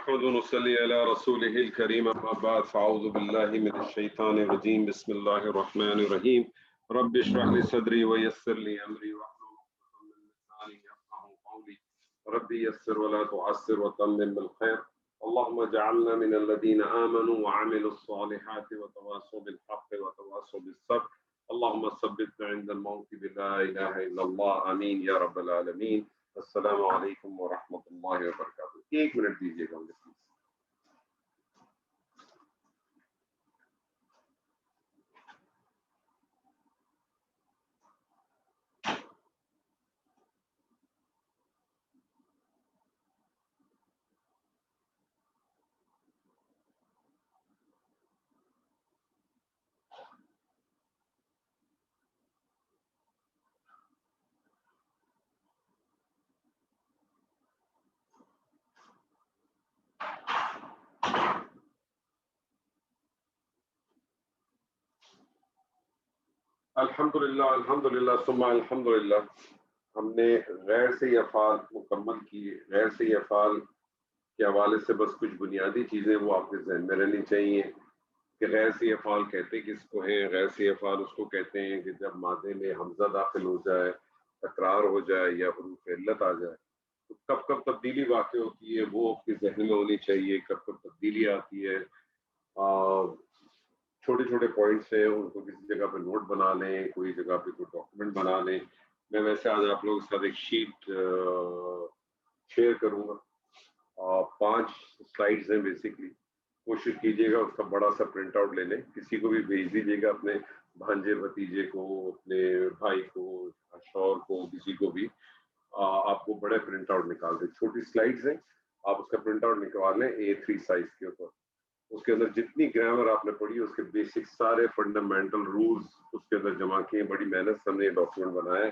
نحمد ونصلي على رسوله الكريم أما بعد فأعوذ بالله من الشيطان الرجيم بسم الله الرحمن الرحيم رب اشرح لي صدري ويسر لي أمري واحلل عقدة من لساني يفقهوا قولي ربي يسر ولا تعسر وتمم بالخير اللهم اجعلنا من الذين آمنوا وعملوا الصالحات وتواصوا بالحق وتواصوا بالصبر اللهم ثبتنا عند الموت بلا إله إلا الله آمين يا رب العالمين السلام علیکم ورحمۃ اللہ وبرکاتہ. ایک منٹ دیجیے گا مجھے پلیز. الحمدللہ ثم الحمدللہ. ہم نے غیر سے افعال مکمل کیے. غیر سے افعال کے حوالے سے بس کچھ بنیادی چیزیں وہ آپ کے ذہن میں رہنی چاہیے کہ غیر سے افعال کہتے کس کو ہیں. غیر سے افعال اس کو کہتے ہیں کہ جب مادے میں حمزہ داخل ہو جائے، تکرار ہو جائے یا حروف علت آ جائے تو کب کب تبدیلی واقع ہوتی ہے وہ آپ کے ذہن میں ہونی چاہیے. کب کب تبدیلی آتی ہے. چھوٹے چھوٹے پوائنٹس ہیں، ان کو کسی جگہ پہ نوٹ بنا لیں، کوئی جگہ پہ کوئی ڈاکومنٹ بنا لیں. میں ویسے آج آپ لوگوں کے ساتھ ایک شیٹ شیئر کروں گا. 5 سلائیڈز ہیں بیسکلی. کوشش کیجیے گا اس کا بڑا سا پرنٹ آؤٹ لے لیں، کسی کو بھی بھیج دیجیے گا، اپنے بھانجے بھتیجے کو، اپنے بھائی کو، شوہر کو، کسی کو بھی. آپ کو بڑے پرنٹ آؤٹ نکال دیں. چھوٹی سلائیڈز ہیں، آپ اس کا پرنٹ آؤٹ نکال لیں A3 سائز کے اوپر. اس کے اندر جتنی گرامر آپ نے پڑھی اس کے بیسک سارے فنڈامنٹل رولز اس کے اندر جمع کیے. بڑی محنت سے ہم نے یہ ڈاکیومنٹ بنایا ہے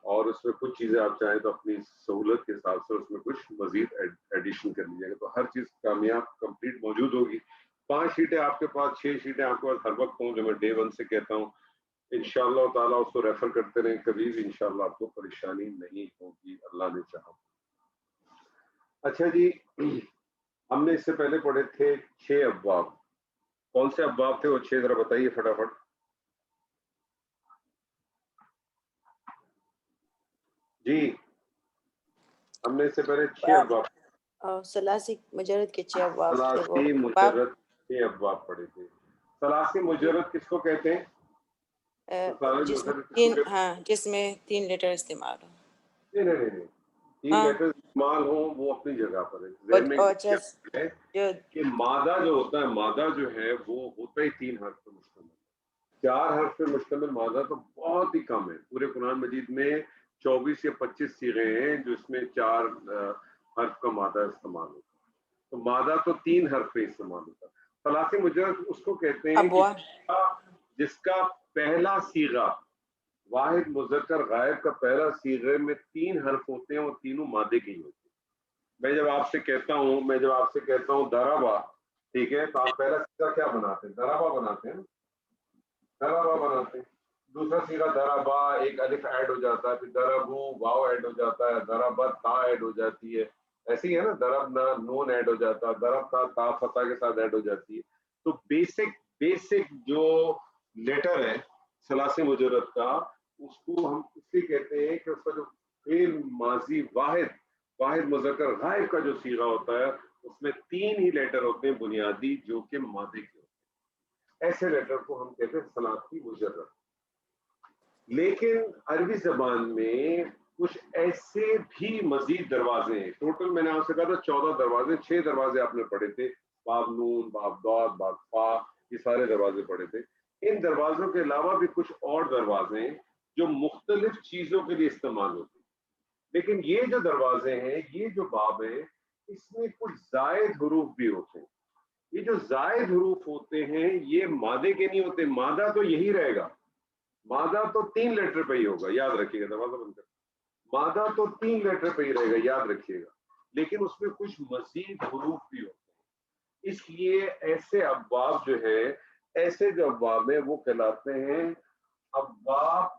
اور اس میں کچھ چیزیں آپ چاہیں تو اپنی سہولت کے حساب سے اس میں کچھ مزید ایڈیشن کر لیجیے گا تو ہر چیز کامیاب کمپلیٹ موجود ہوگی. 5 شیٹیں آپ کے پاس، 6 شیٹیں آپ کے پاس ہر وقت ہوں، جو میں ڈے 1 سے کہتا ہوں. انشاءاللہ تعالیٰ اس کو ریفر کرتے رہیں، کبھی بھی انشاءاللہ آپ کو پریشانی نہیں ہوگی اللہ نے چاہا. اچھا جی، ہم نے اس سے پہلے پڑھے تھے 6 ابواب. کون سے ابواب تھے وہ 6 ذرا بتائیے فٹافٹ. جی ہم نے اس سے پہلے 6 ابواب، ثلاثی مجرد کے 6 ابواب تھے. ثلاثی مجرد 6 ابواب پڑھے تھے. ثلاثی مجرد کس کو کہتے ہیں؟ جس میں 3 لیٹر استعمال ہو. نہیں 3 لیٹر استعمال ہوں وہ اپنی جگہ پر ہے. کہ مادہ جو ہوتا ہے، مادہ جو ہے وہ ہوتا ہی 3 حرف پر مشتمل. 4 حرف پر مشتمل مادہ تو بہت ہی کم ہے. پورے قرآن مجید میں 24 یا 25 صیغے ہیں جو اس میں 4 حرف کا مادہ استعمال ہوتا ہے. تو مادہ تو 3 حرف پہ استعمال ہوتا ہے. ثلاثی مجرد اس کو کہتے ہیں کہ جس کا پہلا صیغہ واحد مذکر غائب کا پہلا صیغے میں 3 حرف ہوتے ہیں، وہ تینوں مادے کے ہی ہوتے ہیں. میں جب آپ سے کہتا ہوں دربا، ٹھیک ہے، تو آپ پہلا صیغہ کیا بناتے ہیں؟ دربا بناتے ہیں. دربا بناتے ہیں. دوسرا صیغہ دربا، ایک الف ایڈ ہو جاتا ہے، پھر دربو واو ایڈ ہو جاتا ہے، دربا تا ایڈ ہو جاتی ہے. ایسے ہی ہے نا، دربنا نون ایڈ ہو جاتا ہے، درب تا فتح کے ساتھ ایڈ ہو جاتی ہے. تو بیسک جو لیٹر ہے ثلاثی مجرد کا، اس کو ہم اس لیے کہتے ہیں کہ اس کا جو فعل ماضی واحد مذکر غائب کا جو صیغہ ہوتا ہے اس میں 3 ہی لیٹر ہوتے ہیں بنیادی جو کہ مادے کے ہوتے ہیں. ایسے لیٹر کو ہم کہتے ہیں ثلاثی مجرد. لیکن عربی زبان میں کچھ ایسے بھی مزید دروازے ہیں. ٹوٹل میں نے آپ سے کہا تھا 14 دروازے. 6 دروازے آپ نے پڑھے تھے، باب نون، باب ضاد، باب فا، یہ سارے دروازے پڑھے تھے. ان دروازوں کے علاوہ بھی کچھ اور دروازے ہیں جو مختلف چیزوں کے لیے استعمال ہوتے ہیں. لیکن یہ جو دروازے ہیں، یہ جو باب ہیں، اس میں کچھ زائد حروف بھی ہوتے ہیں. یہ جو زائد حروف ہوتے ہیں یہ مادے کے نہیں ہوتے. مادہ تو یہی رہے گا، مادہ تو 3 لیٹر پہ ہی ہوگا، یاد رکھیے گا. دروازہ بند کر. مادہ تو 3 لیٹر پہ ہی رہے گا، یاد رکھیے گا. لیکن اس میں کچھ مزید حروف بھی ہوتے ہیں. اس لیے ایسے ابواب جو ہے، ایسے جو ابواب ہیں وہ کہلاتے ہیں ابواب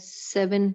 7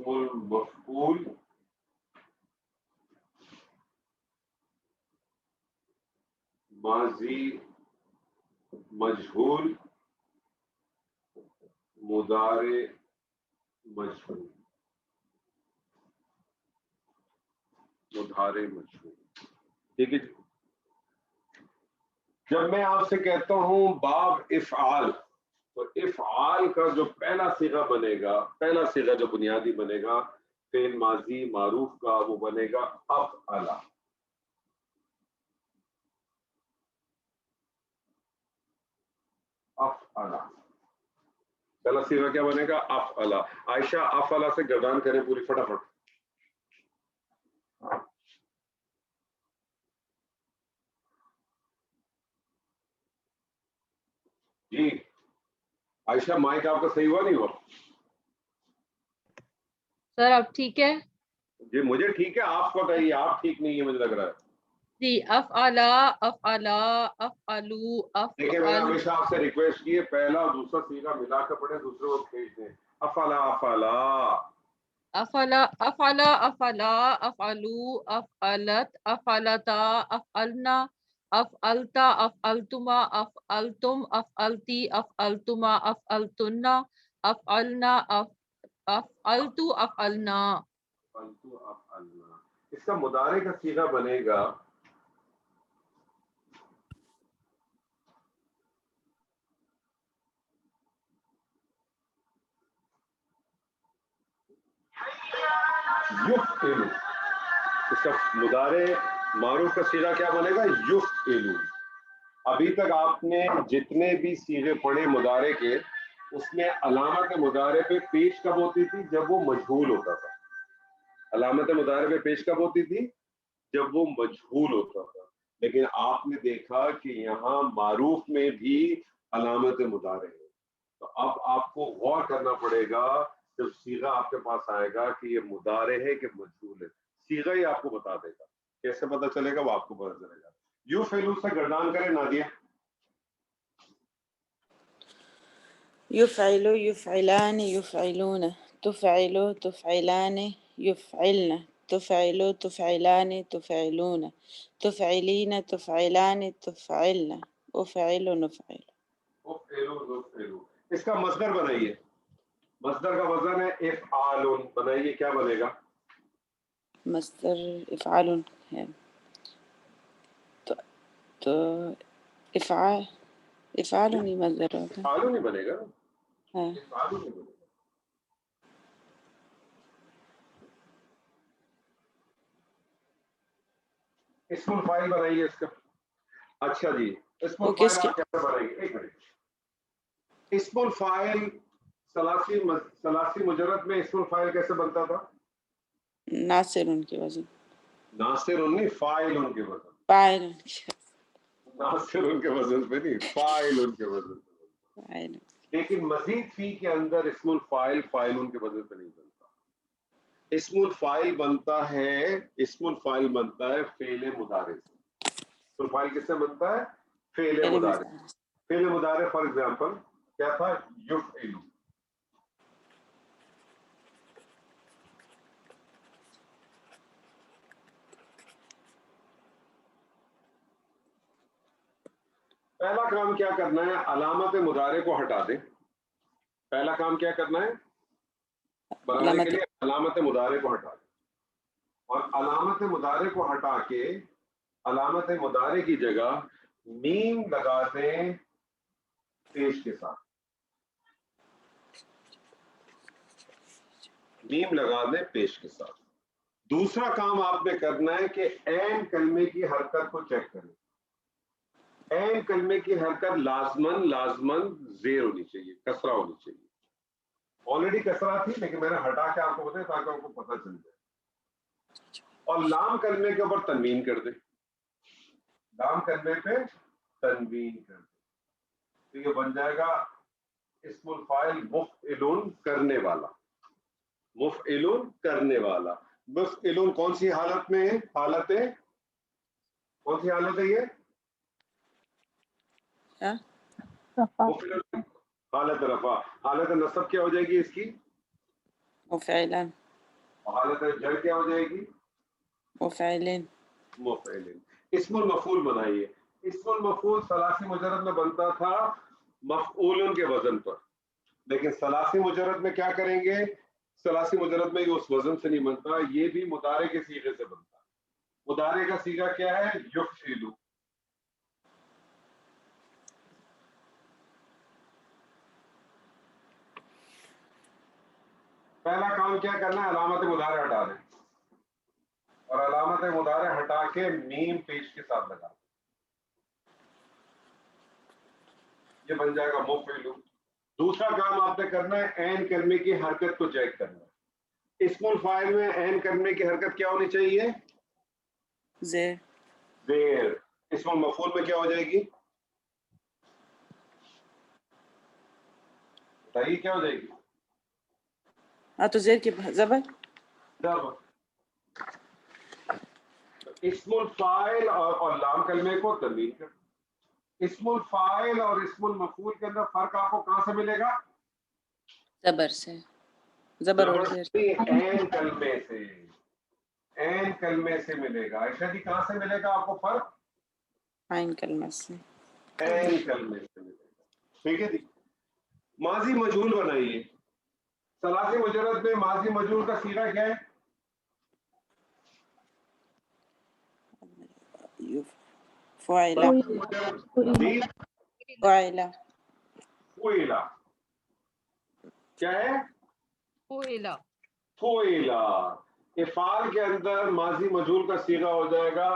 اسم المفعول ماضی مجہول مضارع مجہول مضارع مجہول. ٹھیک ہے. جب میں آپ سے کہتا ہوں باب افعال تو افعال کا جو پہلا صیغہ بنے گا، پہلا صیغہ جو بنیادی بنے گا فعل ماضی معروف کا، وہ بنے گا افعل. افعل پہلا صیغہ کیا بنے گا؟ افعل. عائشہ افعل سے گردان کریں پوری فٹافٹ. جی عائشہ مائک آپ کا صحیح ہوا نہیں ہوا؟ سر اب ٹھیک ہے؟ جی مجھے ٹھیک ہے، آپ بتائیے آپ ٹھیک نہیں ہے مجھے لگ رہا ہے. جی افعلا افعلا افعلو دیکھیں میں نے افعل. ہمیشہ آپ سے ریکویسٹ کی ہے پہلا اور دوسرا صیغہ ملا کر پڑھیں، دوسرے کو بھیج دیں. افعلا افعلا افعلا افعلا افعلا افعلو افعلت افعلتا افعلنا افعلتا افعلتما افعلتم افعلتی افعلتما افعلتن افعلنا افعلتو افعلنا. فالتو افعلنا. اس کا مضارع کا صیغہ بنے گا یفعل. اس کا مضارع معروف کا صیغہ کیا بنے گا؟ یفعل. ابھی تک آپ نے جتنے بھی صیغے پڑھے مضارع کے، اس میں علامت مضارع پہ پیش کب ہوتی تھی؟ جب وہ مجہول ہوتا تھا. علامت مضارع پہ پیش کب ہوتی تھی؟ جب وہ مجہول ہوتا تھا. لیکن آپ نے دیکھا کہ یہاں معروف میں بھی علامت مضارع ہے. تو اب آپ کو غور کرنا پڑے گا جب صیغہ آپ کے پاس آئے گا کہ یہ مضارع ہے کہ مجہول ہے. صیغہ ہی آپ کو بتا دے گا. کیسے پتہ چلے گا؟ وہ آپ کو پتہ چلے گا. یو فعلو سے گردان کریں نادیہ. يفعل يفعلان يفعلون تفعل تفعلان يفعلن تفعل تفعلان تفعلون تفعلين تفعلان تفعلن أفعل نفعل. اس کا مصدر بنائیے. مصدر کا وزن ہے افعال. بنائیے کیا بنے گا؟ مصدر إفعال ہے تو إفعال إفعال ہی مصدر ہوگا. افعال نہیں بنے گا. ہاں افعال نہیں بنے گا. اسم الفاعل بنائیے اس کا. اچھا جی اسم وہ الفاعل کس کے آپ کیسے بنائیں گے؟ ایک منٹ. اسم الفاعل ثلاثی مجرد میں اسم الفاعل کیسے بنتا تھا؟ ناصر ان کی وجہ ناصر نہیں، فاعل ان کے وزن. فاعل ان کی ناصر ان کے وزن پہ نہیں، فاعل ان کے وزن پہ. فاعل. لیکن مزید فی کے اندر اسم الفاعل فاعل ان کے وزن پہ نہیں بنتا. اسم الفاعل بنتا ہے فعل مضارع سے. اسم الفاعل کس سے بنتا ہے؟ فعل مضارع. فعل مضارع فار ایگزامپل کیا تھا؟ یفعل. پہلا کام کیا کرنا ہے؟ علامت مضارع کو ہٹا دیں. پہلا کام کیا کرنا ہے؟ بنانے کے لیے علامت مضارع کو ہٹا دیں. اور علامت مضارع کو ہٹا کے علامت مضارع کی جگہ میم لگا دیں پیش کے ساتھ. میم لگا دیں پیش کے ساتھ. دوسرا کام آپ نے کرنا ہے کہ عین کلمے کی حرکت کو چیک کریں. عین کلمے کی حرکت لازمن زیر ہونی چاہیے، کسرہ ہونی چاہیے. آلریڈی کسرہ تھی لیکن میں نے ہٹا کے آپ کو بتایا تاکہ آپ کو پتہ چل جائے. اور لام کلمے کے اوپر تنوین کر دیں. لام کلمے پہ تنوین کر دیں تو یہ بن جائے گا اسم الفاعل مفعل کرنے والا. مفعل کرنے والا. مفعل کون سی حالت میں ہے؟ حالت ہے کون سی حالت ہے یہ؟ حالت رفع. حالت نصب کیا ہو جائے گی اس کی؟ مفعلان حالت جر کیا ہو جائے گی؟ مفعلین. مفعلین. اسم المفعول بنائیے. اسم المفعول ثلاثی مجرد میں بنتا تھا مفعول کے وزن پر، لیکن ثلاثی مجرد میں کیا کریں گے؟ ثلاثی مجرد میں یہ اس وزن سے نہیں بنتا، یہ بھی مضارع کے صیغے سے بنتا. مضارع کا صیغہ کیا ہے؟ یفعل. پہلا کام کیا کرنا ہے؟ علامت مضارع ہٹا دیں، اور علامت مضارع ہٹا کے میم پیش کے ساتھ لگا، یہ بن جائے گا مفعل. دوسرا کام آپ نے کرنا ہے عین کلمے کی حرکت کو چیک کرنا ہے. اسم الفاعل میں عین کلمے کی حرکت کیا ہونی چاہیے؟ زیر. زیر. اسم المفعول میں کیا ہو جائے گی؟ بتائیے کیا ہو جائے گی؟ ہاں تو زیر کی زبر. زبر. اسم الفاعل اور لام کلمے کو تنوین کر. اسم الفاعل اور اسم المفعول کے اندر فرق آپ کو کہاں سے ملے گا؟ زبر سے. زبر اور زیر. عین کلمے سے. عین کلمے سے ملے گا. عائشہ جی کہاں سے ملے گا آپ کو فرق؟ عین کلمہ سے. عین کلمے سے ملے گا. ٹھیک ہے جی. ماضی مجہول بنائیے. ثلاثی مجرد میں ماضی مجہول کا صیغہ کیا ہے؟ فعلا. جی فعلا. فعلا. کیا ہے؟ فعلا. فعلا. افعال کے اندر ماضی مجہول کا صیغہ ہو جائے گا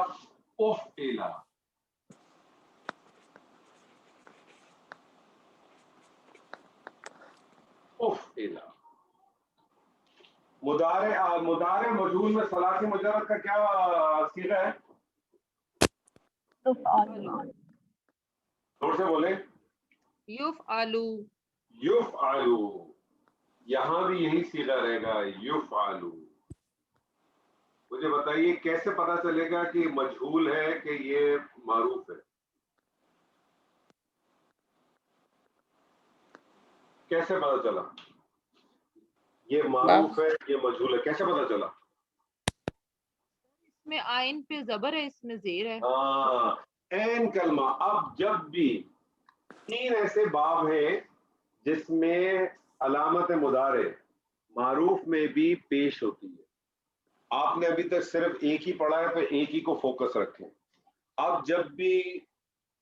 افعلا. افعلا. مضارع مجہول میں ثلاثی مجرد کا کیا صیغہ ہے؟ زور سے بولیں. یفعلو. یفعلو. یہاں بھی یہی صیغہ رہے گا یفعلو. مجھے بتائیے کیسے پتا چلے گا کہ مجہول ہے کہ یہ معروف ہے؟ کیسے پتا چلا یہ معروف ہے یہ مجہول ہے؟ کیسے پتا چلا؟ اس میں عین پہ زبر ہے، اس میں زیر ہے. ہاں عین کلمہ. اب جب بھی تین ایسے باب ہیں جس میں علامت مضارع معروف میں بھی پیش ہوتی ہے، آپ نے ابھی تک صرف ایک ہی پڑھا ہے، تو ایک ہی کو فوکس رکھیں. اب جب بھی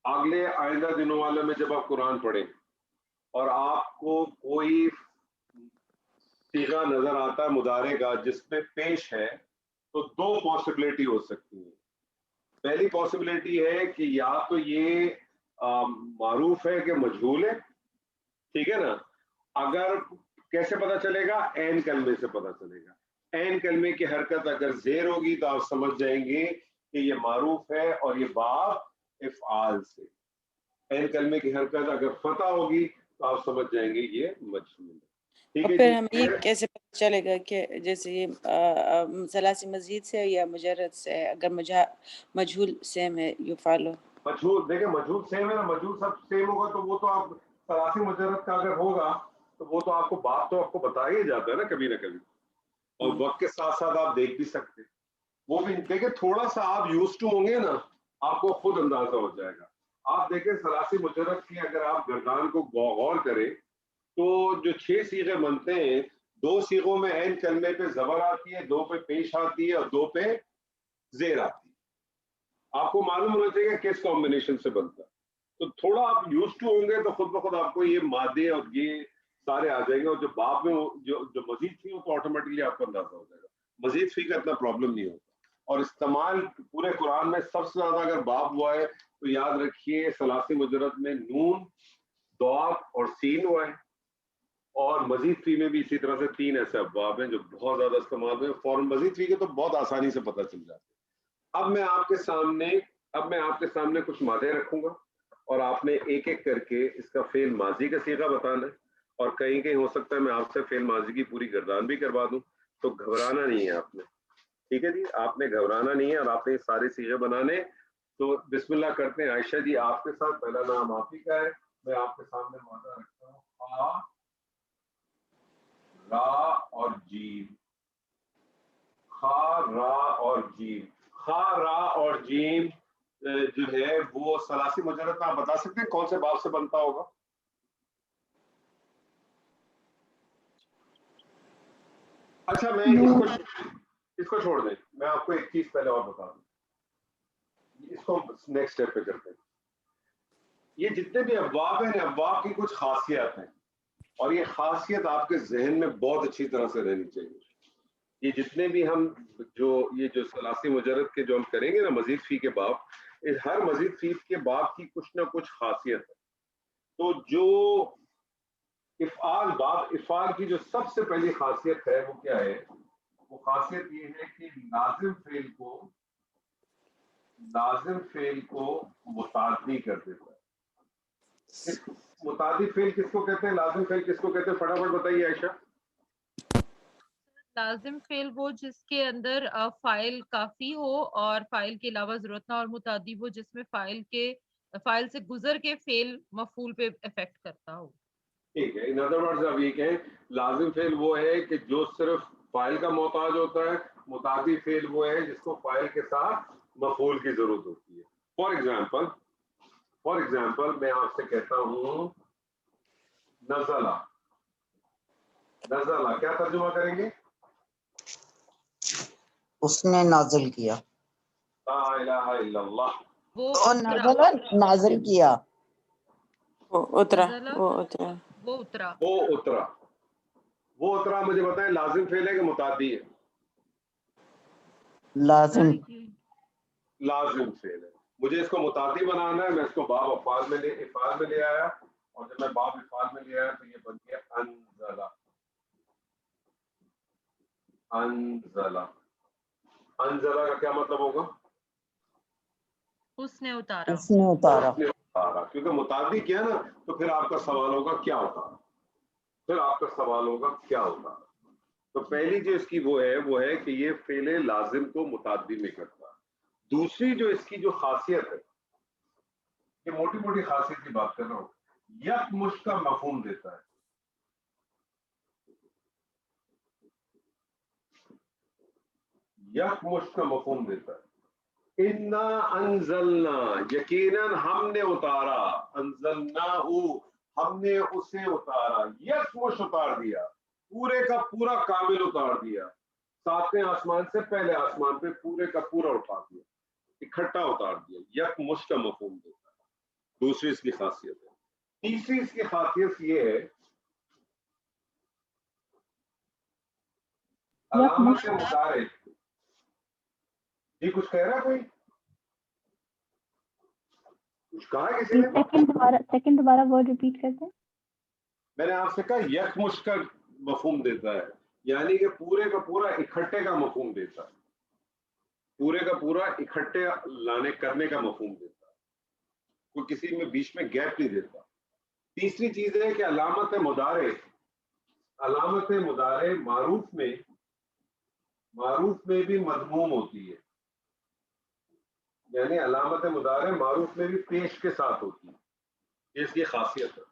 اگلے آئندہ دنوں والے میں جب آپ قرآن پڑھیں اور آپ کو کوئی صیغہ نظر آتا ہے مضارع کا جس میں پیش ہے، تو دو پاسبلٹی ہو سکتی ہیں. پہلی پاسبلٹی ہے کہ یا تو یہ معروف ہے کہ مجہول ہے. ٹھیک ہے نا. اگر کیسے پتا چلے گا؟ عین کلمے سے پتا چلے گا. عین کلمے کی حرکت اگر زیر ہوگی تو آپ سمجھ جائیں گے کہ یہ معروف ہے اور یہ باب افعال سے. عین کلمے کی حرکت اگر فتح ہوگی تو آپ سمجھ جائیں گے یہ مجہول ہے. ٹھیک اور ہے پھر جی. ہمیں یہ کیسے پتہ چلے گا کہ جیسے یہ ثلاثی مزید سے یا مجرد سے ہے؟ اگر مجہول سیم ہے یفعلو. مجہول دیکھیں مجہول سیم ہے نا. مجہول سب سیم ہوگا تو وہ تو آپ ثلاثی مجرد کا اگر ہوگا تو وہ تو آپ کو بات تو آپ کو بتایا ہی جاتا ہے نا کبھی نہ کبھی، اور وقت کے ساتھ ساتھ آپ دیکھ بھی سکتے. وہ بھی دیکھیں تھوڑا سا آپ یوز ٹو ہوں گے نا آپ کو خود اندازہ ہو جائے گا. آپ دیکھیں ثلاثی مجرد کی اگر آپ گردان کو غور کریں تو جو 6 صیغے بنتے ہیں، 2 صیغوں میں عین کلمے پہ زبر آتی ہے، 2 پہ پیش آتی ہے اور 2 پہ زیر آتی ہے. آپ کو معلوم ہونا چاہیے کس کمبینیشن سے بنتا ہے. تو تھوڑا آپ یوز ٹو ہوں گے تو خود بخود آپ کو یہ مادے اور یہ سارے آ جائیں گے، اور جو بعد میں جو مزید فی ہو تو آٹومیٹکلی آپ کو اندازہ ہو جائے گا. مزید فی کا اتنا پرابلم نہیں ہوتا. اور استعمال پورے قرآن میں سب سے زیادہ اگر باب ہوا ہے تو یاد رکھیے ثلاثی مجرد میں نون، ضاد اور سین ہوا ہے. اور مزید فی میں بھی اسی طرح سے 3 ایسے ابواب ہیں جو بہت زیادہ استعمال ہوئے. فوراً مزید فی کے تو بہت آسانی سے پتہ چل جاتے ہیں. اب میں آپ کے سامنے کچھ مادے رکھوں گا اور آپ نے ایک ایک کر کے اس کا فعل ماضی کا صیغہ بتانا ہے، اور کہیں کہیں ہو سکتا ہے میں آپ سے فعل ماضی کی پوری گردان بھی کروا دوں. تو گھبرانا نہیں ہے آپ نے. ٹھیک ہے جی. آپ نے گھبرانا نہیں ہے اور آپ نے سارے صیغے بنانے. تو بسم اللہ کرتے ہیں. عائشہ جی آپ کے ساتھ پہلا نام آپ ہی کا ہے. میں آپ کے سامنے مادہ رکھتا ہوں را اور جیم. خا را اور جیم. خا را اور جیم جو ہے وہ ثلاثی مجرد میں آپ بتا سکتے ہیں کون سے باب سے بنتا ہوگا؟ اچھا میں اس کو چھوڑ دیں, میں آپ کو ایک چیز پہلے اور بتا دوں, اس کو نیکسٹ اسٹیپ پہ کرتے ہیں. یہ جتنے بھی ابواب ہیں ابواب کی کچھ خاصیت ہیں, اور یہ خاصیت آپ کے ذہن میں بہت اچھی طرح سے رہنی چاہیے. یہ جتنے بھی ہم جو ثلاثی مجرد کے جو ہم کریں گے نا مزید فی کے باب, ہر مزید فی کے باب کی کچھ نہ کچھ خاصیت ہے. تو جو افعال باب افعال کی جو سب سے پہلی خاصیت ہے وہ کیا ہے؟ وہ خاصیت یہ ہے کہ لازم فعل کو متعدی کر دیتا ہے. متعدی فعل کس کو کہتے ہیں؟ لازم فعل کس کو کہتے ہیں؟ فٹافٹ بتائیے عائشہ. لازم فعل وہ جس کے اندر فاعل کافی ہو اور فاعل کے علاوہ ضرورت نہ, اور متعدی وہ جس میں فاعل سے گزر کے فعل مفعول پہ افیکٹ کرتا ہو. ٹھیک ہے, ان ادر ورڈز آپ یہ کہیں لازم فعل وہ ہے کہ جو صرف فاعل کا محتاج ہوتا ہے, متعدی فعل وہ ہے جس کو فاعل کے ساتھ مفعول کی ضرورت ہوتی ہے. فار ایگزامپل میں آپ سے کہتا ہوں نزلہ. نزلہ کیا ترجمہ کریں گے؟ اس نے نازل کیا. لا الہ الا اللہ. وہ نازل کیا. وہ اترا مجھے بتائیں لازم فعل ہے کہ متعدی ہے؟ لازم فعل ہے. مجھے اس کو متعدی بنانا ہے, میں اس کو باب افعال میں لے آیا, اور جب میں باب افعال میں لے آیا تو یہ بن گیا انزلہ. انزلہ کا کیا مطلب ہوگا؟ اس نے اتارا. کیونکہ متعدی کیا نا, تو پھر آپ کا سوال ہوگا کیا ہوتا. تو پہلی جو اس کی وہ ہے کہ یہ فعل لازم کو متعدی میں کرتا ہے. دوسری جو اس کی جو خاصیت ہے, یہ موٹی موٹی خاصیت کی بات کر رہا ہوں, یک مشت کا مفہوم دیتا ہے. یک مشت کا مفہوم دیتا ہے. انا انزلنا, یقیناً ہم نے اتارا, انزلناہ ہم نے اسے اتارا, یک مشت اتار دیا, پورے کا پورا کامل اتار دیا, ساتویں آسمان سے پہلے آسمان پہ پورے کا پورا اٹھا دیا, اکٹھا اتار دیا. یک مشت کا مفہوم دیتا ہے. دوسری اس کی خاصیت ہے. تیسری اس کی خاصیت یہ ہے علامت مضارع. جی کچھ کہہ رہا ہے کوئی؟ کچھ کہا ہے کسی نے؟ سیکنڈ دوبارہ ورڈ ریپیٹ کرتے ہیں. میں نے آپ سے کہا یک مشت کا مفہوم دیتا ہے, یعنی کہ پورے کا پورا اکٹھے کا مفہوم دیتا ہے. پورے کا پورا اکٹھے کرنے کا مفہوم دیتا ہے, کوئی کسی میں بیچ میں گیپ نہیں دیتا. تیسری چیز ہے کہ علامت مضارع معروف میں بھی مضموم ہوتی ہے. یعنی علامت مضارع معروف میں بھی پیش کے ساتھ ہوتی ہے. یہ اس کی خاصیت ہے.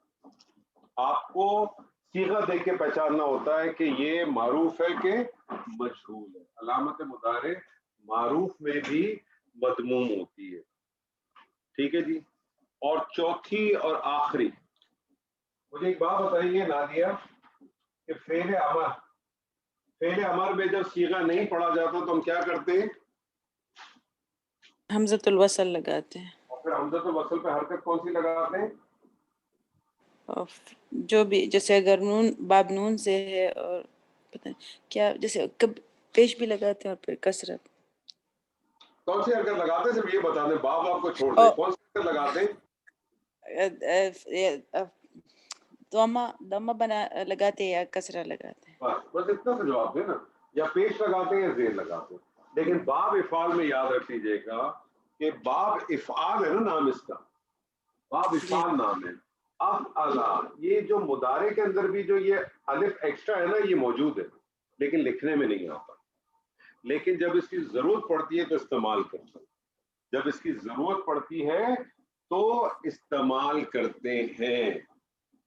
آپ کو صیغہ دیکھ کے پہچاننا ہوتا ہے کہ یہ معروف ہے کہ مجہول ہے. علامت مضارع معروف میں بھی مضموم ہوتی ہے. ٹھیک ہے جی. اور چوتھی اور آخری, مجھے ایک بات بتائیے نادیہ, کہ فعل امر میں جب صیغہ نہیں پڑھا جاتا تو ہم کیا کرتے ہیں؟ حمزۃ الوصل لگاتے ہیں. اور پھر حمزۃ الوصل پہ حرکت کون سی لگاتے ہیں؟ جو بھی, جیسے اگر نون باب نون سے ہے اور پتہ کیا, جیسے پیش بھی لگاتے ہیں اور پھر کسرت. کون سی حرکت لگاتے ہیں صرف یہ بتا دیں, باب آپ کو چھوڑ دیں, کون سی حرکت لگاتے ہیں؟ دمہ بنا لگاتے ہیں یا کسرہ لگاتے ہیں. بس اتنا سے جواب دیں نا, یا پیش لگاتے ہیں یا زیر لگاتے ہیں. لیکن باب افعال میں یاد رکھ لیجیے گا کہ باب افعال ہے نا نام اس کا, باب افعال نام ہے. افعلا, یہ جو مضارع کے اندر بھی جو یہ الف ایکسٹرا ہے نا, یہ موجود ہے لیکن لکھنے میں نہیں آتا. لیکن جب اس کی ضرورت پڑتی ہے تو استعمال کرتے ہیں. جب اس کی ضرورت پڑتی ہے تو استعمال کرتے ہیں.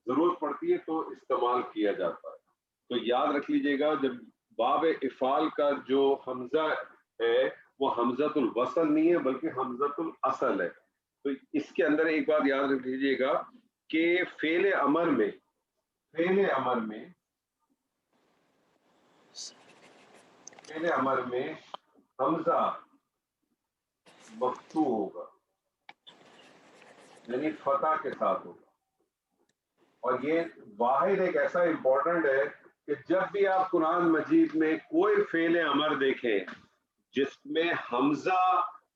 ضرورت پڑتی ہے تو استعمال کیا جاتا ہے. تو یاد رکھ لیجیے گا, جب باب افعال کا جو حمزہ ہے وہ حمزۃ الوصل نہیں ہے بلکہ حمزۃ الاصل ہے. تو اس کے اندر ایک بات یاد رکھ لیجیے گا کہ فعل امر میں حمزہ مفتوح ہوگا یعنی فتح کے ساتھ ہوگا. اور یہ واحد ایک ایسا امپورٹنٹ ہے کہ جب بھی آپ قرآن مجید میں کوئی فعل امر دیکھیں جس میں حمزہ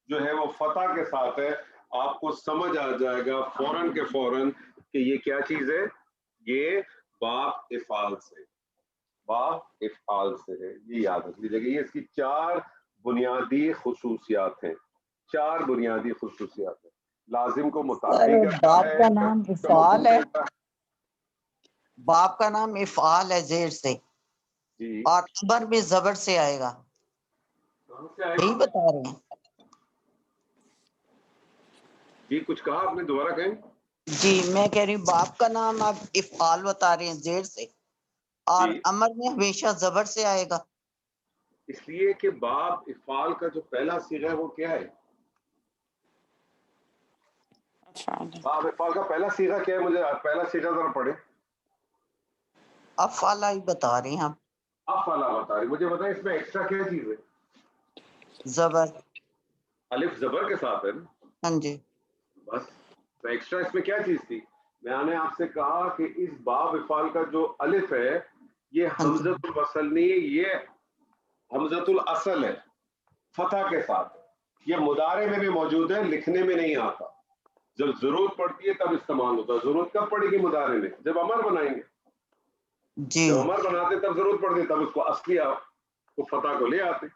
جو ہے وہ فتح کے ساتھ ہے آپ کو سمجھ آ جائے گا فوراً کے فوراً کہ یہ کیا چیز ہے, یہ باب افعال سے ہے. یہ یاد رکھ لیجیے گا. یہ اس کی 4 بنیادی خصوصیات ہیں. لازم کو متعدی کرتا باپ ہے, کا نام افعال ہے, باپ کا نام افعال ہے زیر سے, جی اور امر بھی زبر سے آئے گا. یہی بتا رہے ہیں جی. کچھ کہا آپ نے, دوبارہ کہیں. جی. میں کہہ رہی ہوں باپ کا نام آپ افعال بتا رہے ہیں زیر سے, اور جی امر میں ہمیشہ زبر سے آئے گا. اس لیے کہ باب افعال کا جو پہلا صیغہ ہے وہ کیا ہے؟ باب افعال کا پہلا صیغہ کیا ہے؟ مجھے پہلا صیغہ ذرا پڑھیں. افعال ہی بتا رہے ہیں ہم. افعلا بتا رہے. مجھے بتائیں اس میں ایکسٹرا کیا چیز ہے؟ زبر. الف زبر کے ساتھ ہے نا. ہاں جی. بس. تو ایکسٹرا اس میں کیا چیز تھی؟ میں نے آپ سے کہا کہ اس باب افعال کا جو الف ہے یہ ہاں جی. حمزۃ الوصل نہیں ہے, یہ حمزۃ الاصل ہے فتح کے ساتھ. یہ مضارع میں بھی موجود ہے, لکھنے میں نہیں آتا. جب ضرورت پڑتی ہے تب استعمال ہوتا ہے. ضرورت کب پڑے گی مضارع میں؟ جب امر بنائیں گے. جی. جب امر بناتے تب ضرورت پڑتی, تب اس کو اصلی کو فتح کو لے آتے.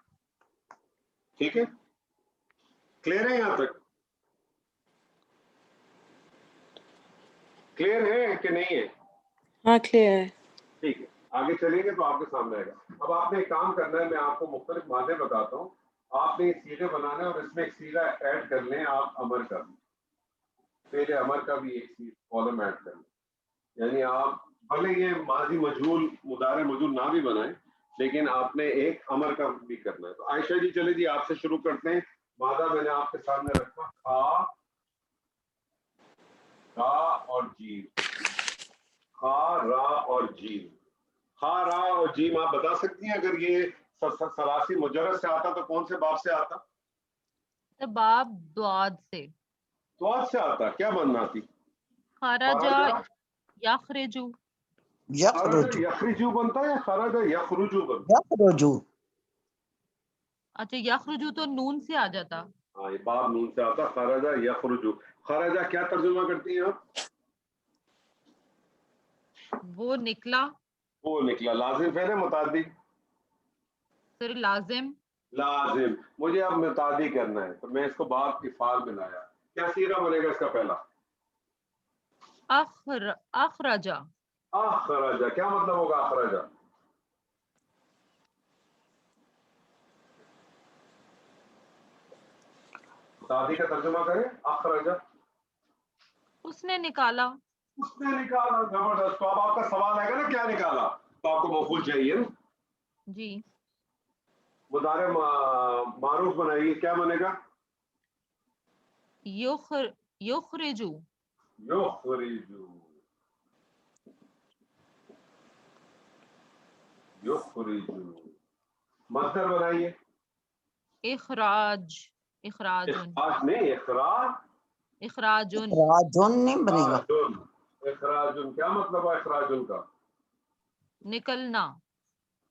ٹھیک ہے, کلیئر ہے یہاں تک؟ کلیئر ہے کہ نہیں ہے؟ ہاں کلیئر ہے. ٹھیک ہے, آگے چلیں گے تو آپ کے سامنے آئے گا. اب آپ نے ایک کام کرنا ہے, میں آپ کو مختلف مادے بتاتا ہوں, آپ نے سیغے بنانے اور اس میں ایک سیغہ ایڈ کر لیں. آپ امر کا بھی, پہلے امر کا بھی ایک کالم ایڈ کر لیں. یعنی آپ بھلے یہ ماضی مجہول مضارع مجہول نہ بھی بنائیں لیکن آپ نے ایک امر کا بھی کرنا ہے. تو عائشہ جی چلے جی آپ سے شروع کرتے ہیں. مادہ میں نے آپ کے سامنے رکھا خا اور جیم. خا را اور جیم. خا را اور جیم آپ بتا سکتی ہیں اگر یہ ثلاثی مجرد سے آتا تو کون سے باب سے آتا؟ باب دواد سے. دواد سے آتا. کیا بننا تھی؟ خرجا یخرجو. یخرج. یخرجو بنتا ہے یا خرجا یخرجو بنتا؟ یخرجو. اچھا یخرجو تو نون سے آ جاتا. ہاں, یہ باب نون سے آتا. خرجا یخرجو. خرجا کیا ترجمہ کرتی ہیں آپ؟ وہ نکلا. وہ نکلا. لازم فعل ہے متعدی؟ پھر لازم. لازم. مجھے اب متعدی کرنا ہے تو میں اس کو باب افعال میں لایا. کیا صیغہ بنے گا اس کا پہلا؟ اخرجا. اخرجا. کیا مطلب ہوگا اخرجا؟ متعدی کا ترجمہ کریں. اخرجا اس نے نکالا. اس نے نکالا. زبردست. تو اب آپ کا سوال آئے گا نا کیا نکالا, تو آپ کو مفعول چاہیے نا. جی. مضارع معروف بنائیے, کیا بنے گا؟ یخرجو. یخرجو. یخرجو. مصدر بنائیے. اخراج. اخراجن. اخراج نہیں, اخراج. اخراجن. راجون نہیں بنے گا. اخراجن. اخراجن. کیا مطلب ہے اخراجن کا؟ نکلنا.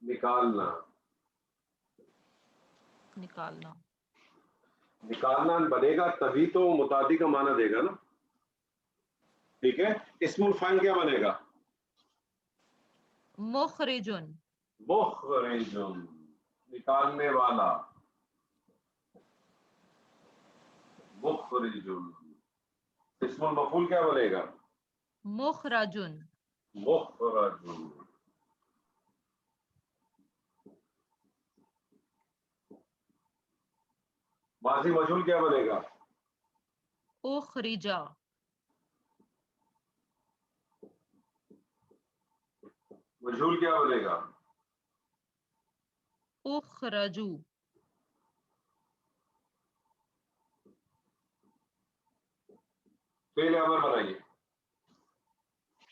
نکالنا. نکالنا. نکالنا بنے گا تبھی تو متعدی کا معنی دے گا نا. ٹھیک ہے. اسم الفاعل کیا بنے گا؟ مخرجن. مخرجن. نکالنے والا. مخرجن. اسم المفعول کیا بنے گا؟ مخرجن. مخرجن. ماضی مجہول کیا بنے گا؟ اخرجا. مجہول کیا بنے گا؟ اخرجو. فعل امر بنائیے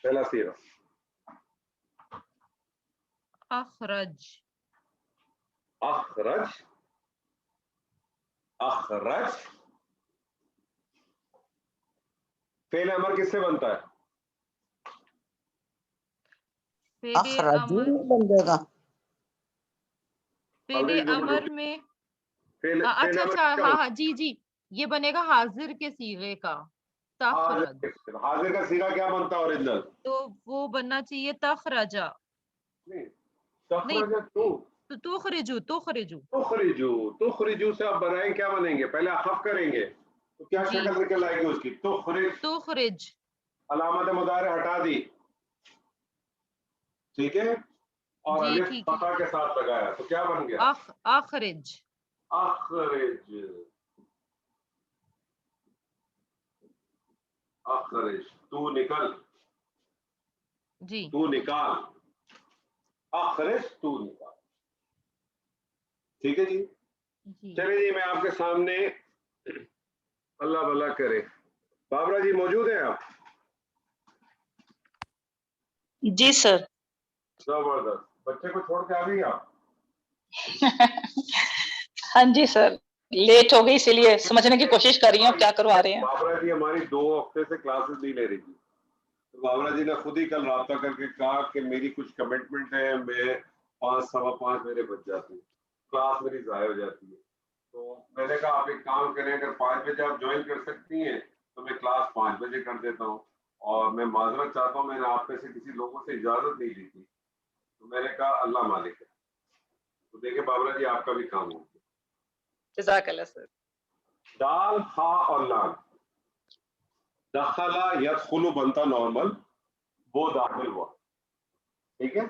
پہلا صیغہ. اخرج. اخرج. اخرج. فعل امر کس سے بنتا ہے؟ فعل اخرجو امر بن جائے گا. فعل امر میں اچھا اچھا ہاں ہاں جی جی یہ بنے گا حاضر کے صیغے کا تخرج. حاضر کا صیغہ کیا بنتا ہے اوریجنل؟ تو وہ بننا چاہیے تخرجا. تخرج تو تخرجو تخرجو. تخرجو. تخرجو سے آپ بنائیں کیا بنیں گے؟ پہلے اخف کریں گے تو کیا جی. شکل نکل آئے گی اس کی؟ تخرج. تخرج. علامت مضارع ہٹا دی، ٹھیک ہے، اور جی الف ٹھیک ہے. فتح کے ساتھ لگایا تو کیا بن گیا؟ اخرج. اخرج. اخرج تو نکل، جی تو نکال. اخرج تو نکال. ٹھیک ہے جی. جی چلے جی میں آپ کے سامنے، اللہ بھلا کرے. بابرا جی موجود ہیں آپ؟ جی سر. زبردست. بچے کو چھوڑ کے آ گئی آپ؟ ہاں جی سر لیٹ ہو گئی اسی لیے سمجھنے کی کوشش کر رہی ہوں کیا کروا رہے ہیں. بابرا جی ہماری 2 ہفتے سے کلاسز نہیں لے رہی تھی، تو بابرا جی نے خود ہی کل رابطہ کر کے کہا کہ میری کچھ کمٹمنٹ ہے، میں 5 سوا 5 میرے بچ جاتی ہیں، کلاس میری ضائع ہو جاتی ہے. تو میں نے کہا آپ ایک کام کریں، اگر 5 بجے آپ جوائن کر سکتی ہیں تو میں کلاس 5 بجے کر دیتا ہوں. اور میں معذرت چاہتا ہوں، میں نے آپ میں سے کسی لوگوں سے اجازت نہیں لی تھی. تو میں نے کہا اللہ مالک ہے. تو دیکھیں بابرا جی آپ کا بھی کام ہو گیا. جزاک اللہ سر. دال خا اور لام. دخلا یدخلو بنتا نارمل، وہ داخل ہوا، ٹھیک ہے.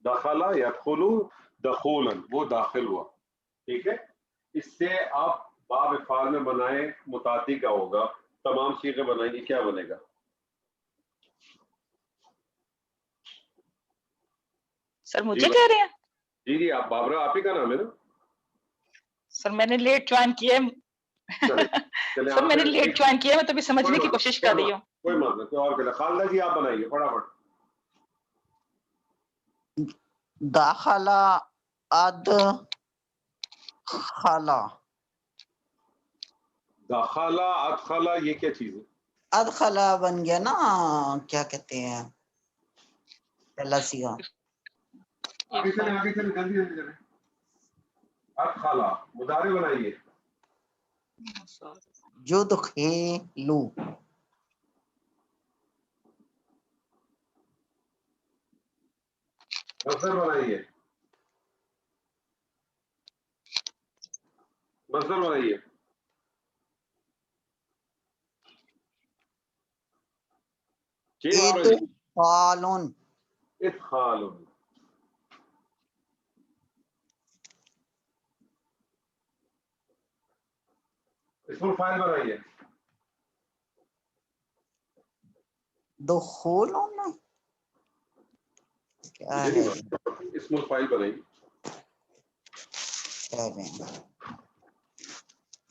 دخلا یدخلو دخولاً، وہ داخل ہوا، ٹھیک ہے. اس سے آپ باب افعال میں بنائیں، متعدی کا ہوگا، تمام صیغے بنائیں گے، کیا بنے گا؟ سر مجھے کہہ رہے ہیں؟ جی جی آپ بابرا آپ ہی کا نام ہے نا؟ سر میں نے لیٹ جوائن کیا سر میں نے لیٹ جوائن کیا، میں تو بھی سمجھنے کی کوشش کر رہی ہوں. کوئی مسئلہ نہیں، کوئی اور کہنا. خالدہ جی آپ بنائیے فٹافٹ. داخلہ اد خلا. داخلہ ادخلہ یہ کیا چیز ہے؟ ادخلا بن گیا نا، کیا کہتے ہیں پہلا صیغہ. آگے چلیں آگے چلیں، جلدی جلدی چلیں. ادخلہ مضارع بنائیے. یدخلو. مصدر بنائیے. مصدر بنائیے. ادخال. ادخال. اسم الفاعل بنائیے. دخول کیا ہے اسم الفاعل بنائیے.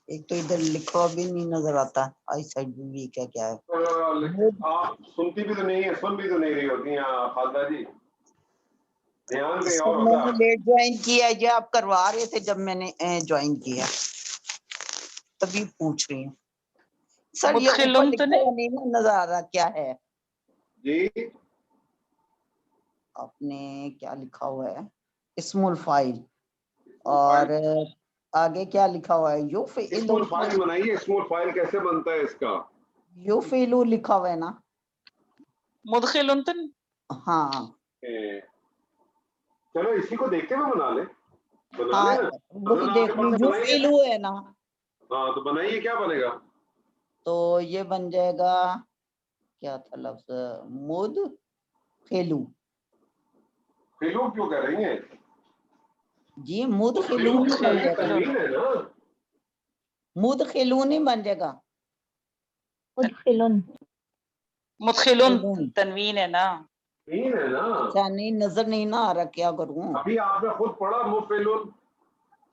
ایک تو ادھر لکھا بھی نہیں نظر آتا، آئی سائڈ بھی کیا کیا ہے. آپ سنتی بھی تو نہیں ہے، سن بھی تو نہیں رہی ہوتی ہیں خالدہ جی، دھیان کہیں اور میں ہوتا نے ہے. لیٹ جوائن کیا، یہ آپ کروا رہے تھے جب میں نے جوائن کیا تبھی پوچھ رہی ہوں. سر یہ اوپر لکھا ہوا نہیں نظر آ رہا کیا ہے؟ جی آپ نے کیا لکھا ہوا ہے؟ اسم الفاعل، اور آگے کیا لکھا ہوا ہے؟ اسم الفاعل بنائیے. اسم الفاعل کیسے بنتا ہے اس کا؟ یفعلو لکھا ہوا ہے نا. مدخل ہاں چلو اسی کو دیکھتے ہوئے بنا لیں. بنا ہاں لیں نا. وہی دیکھ لوں، یفعلو ہے نا. ہاں تو بنائیے، کیا بنے گا؟ تو یہ بن جائے گا، کیا تھا لفظ، مدخلو. خلو کیوں کہہ رہی ہیں جی مدخلون ہی بن جائے گا، تنوین ہے نا. مدخلون ہی بن جائے گا. مدخلون تنوین ہے نا. تین ہے نا. اچھا نہیں نظر نہیں نہ آ رہا، کیا کروں. ابھی آپ نے خود پڑھا مفعلون،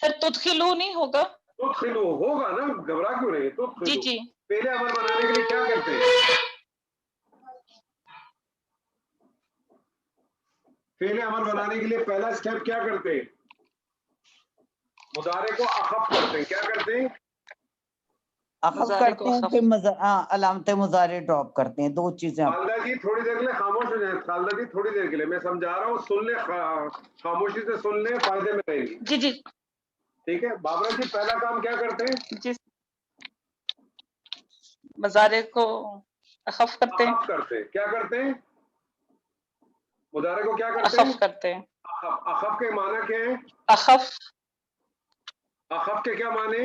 سر تدخلو نہیں ہوگا؟ تدخلو ہوگا نا، گھبرا کیوں رہے ہیں؟ تدخلو جی جی فعل امر بنانے کے لیے کیا کرتے ہیں؟ فعل امر بنانے کے لیے پہلا اسٹیپ کیا کرتے ہیں؟ مضارع کو اخف کرتے ہیں. کیا کرتے ہیں؟ اخف کرتے ہیں، پھر علامت مضارع ڈراپ کرتے ہیں. دو چیزیں. خالدہ جی تھوڑی دیر کے لیے خاموش ہو جائیں. خالدہ جی تھوڑی دیر کے لیے میں سمجھا رہا ہوں، سن لیں، خاموشی سے سن لیں، فائدے میں رہیں گی. جی جی ٹھیک ہے. بابرا جی پہلا کام کیا کرتے ہیں؟ جی مضارع کو اخف کرتے ہیں. اخف کرتے ہیں. کیا کرتے ہیں؟ مضارع کو کیا کرتے ہیں؟ اخف کرتے ہیں. اخف. اخف کے معنی کیا ہے؟ اخف اخف کے کیا معنی؟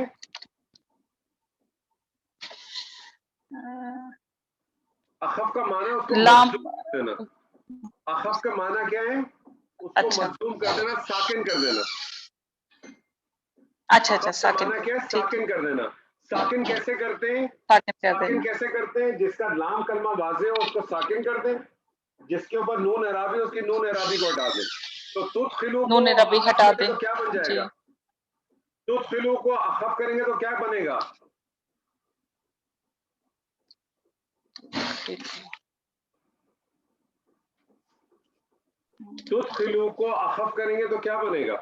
اخف کا معنی اس کو لام. مجزوم کر دینا. اخف کا معنی کیا ہے؟ اس کو اچھا مجزوم کر دینا، ساکن کر دینا. اچھا اخف کا ساکن. معنی کیا ہے؟ ٹھیک ساکن کر دینا. ساکن کیسے کرتے ہیں؟ ساکن کر ساکن دینا. کیسے کرتے ہیں؟ جس کا لام کلمہ واضح ہو اس کو ساکن کر دیں، جس کے اوپر نون اعرابی اس کی نون اعرابی کو ہٹا دیں. تو تدخلو کو نون ربی اخف ہٹا کریں گے دیں. تو کیا بن جائے جی گا؟ تدخلو کو اخف کریں گے تو کیا بنے گا؟ تدخلو کو اخف کریں گے تو کیا بنے گا؟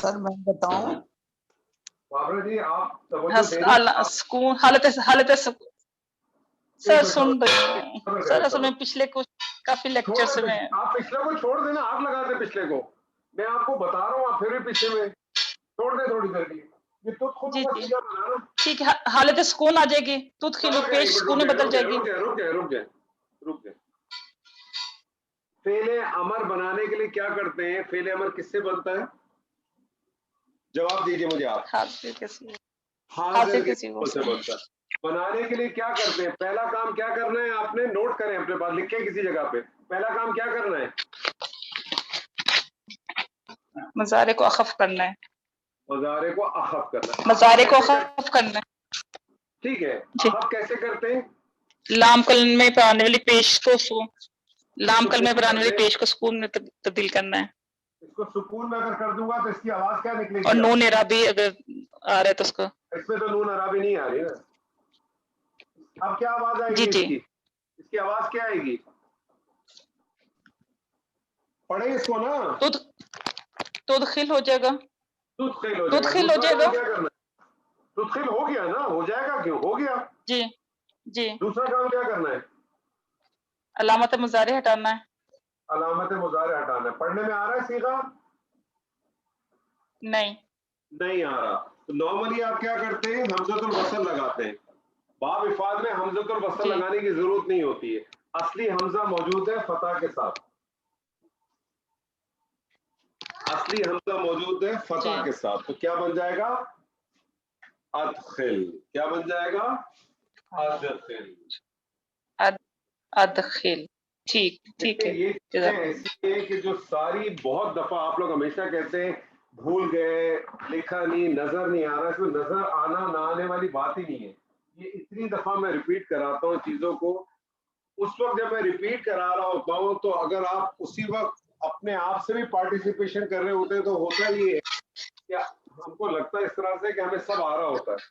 سر میں بتاؤں؟ بابرا جی آپ توجہ دے دیں. سکون حالت سر سن رہی ہوں سر. اصل میں پچھلے کچھ کافی لیکچرز میں آپ پچھلے کو چھوڑ دینا، آپ لگا دیں پچھلے کو. میں آپ کو بتا رہا ہوں، آپ پھر بھی پیچھے میں چھوڑ دیں تھوڑی دیر کی. یہ تدخلو جی کا جی سیدھا بنانا. ٹھیک ہے. حالت سکون آ جائے گی. تدخلو پیش سکون میں بدل جائے گی. رک جائے. فعل امر بنانے کے لیے کیا کرتے ہیں؟ فعل امر کس سے بنتا ہے؟ جواب دیجیے مجھے آپ. حاضر کسی حاضر کے کسی سے بنتا ہے. بنانے کے لیے کیا کرتے ہیں؟ پہلا کام کیا کرنا ہے؟ آپ نے نوٹ کریں اپنے پاس، لکھیں کسی جگہ پہ. پہلا کام کیا کرنا ہے؟ مضارع کو اخف کرنا ہے. مضارع کو اخف کرنا ہے. مضارع کو اخف کرنا ہے. ٹھیک ہے. جی. اخف کیسے کرتے ہیں؟ لام کلمے پر آنے والی پیش کو لام کلمے پر آنے والی پیش کو سکون میں تبدیل کرنا ہے. اس کو سکون میں اگر کر دوں گا تو اس کی آواز کیا نکلے گی؟ اور نون اعرابی اگر آ رہا ہے تو اس کو. اس میں تو نون اعرابی نہیں آ رہی نا. اب کیا آواز آئے جی گی جی اس کی؟ اس کی آواز کیا آئے گی؟ پڑھیں اس کو نا. تدخل ہو جائے گا. تدخل ہو جائے گا. تدخل ہو دوسرا جائے کام گا. کیا کرنا ہے؟ تدخل ہو گیا نا، ہو جائے گا کیوں؟ ہو گیا. جی جی. دوسرا کام کیا کرنا ہے؟ علامت مضارع ہٹانا ہے. علامت مضارع ہٹانا ہے. پڑھنے میں آ رہا ہے صیغہ؟ نہیں آ رہا. تو نارملی آپ کیا کرتے ہیں؟ حمزۃ الوصل لگاتے ہیں. باب افعال میں حمزۃ الوصل جی. لگانے کی ضرورت نہیں ہوتی ہے. اصلی حمزہ موجود ہے فتح کے ساتھ. اصلی حمزہ موجود ہے فتح کے ساتھ. تو کیا بن جائے گا؟ ادخل. کیا بن جائے گا؟ ادخل. ادخل. ٹھیک ہے. یہ چیزیں ایسی ہیں کہ جو ساری بہت دفعہ آپ لوگ ہمیشہ کہتے ہیں بھول گئے، لکھا نہیں، نظر نہیں آ رہا. اس میں نظر آنا نہ آنے والی بات ہی نہیں ہے. یہ اتنی دفعہ میں ریپیٹ کراتا ہوں چیزوں کو. اس وقت جب میں ریپیٹ کرا رہا ہوتا ہوں تو اگر آپ اسی وقت اپنے آپ سے بھی پارٹیسپیشن کر رہے ہوتے ہیں تو ہوتا یہ ہے کہ ہم کو لگتا ہے اس طرح سے کہ ہمیں سب آ رہا ہوتا ہے،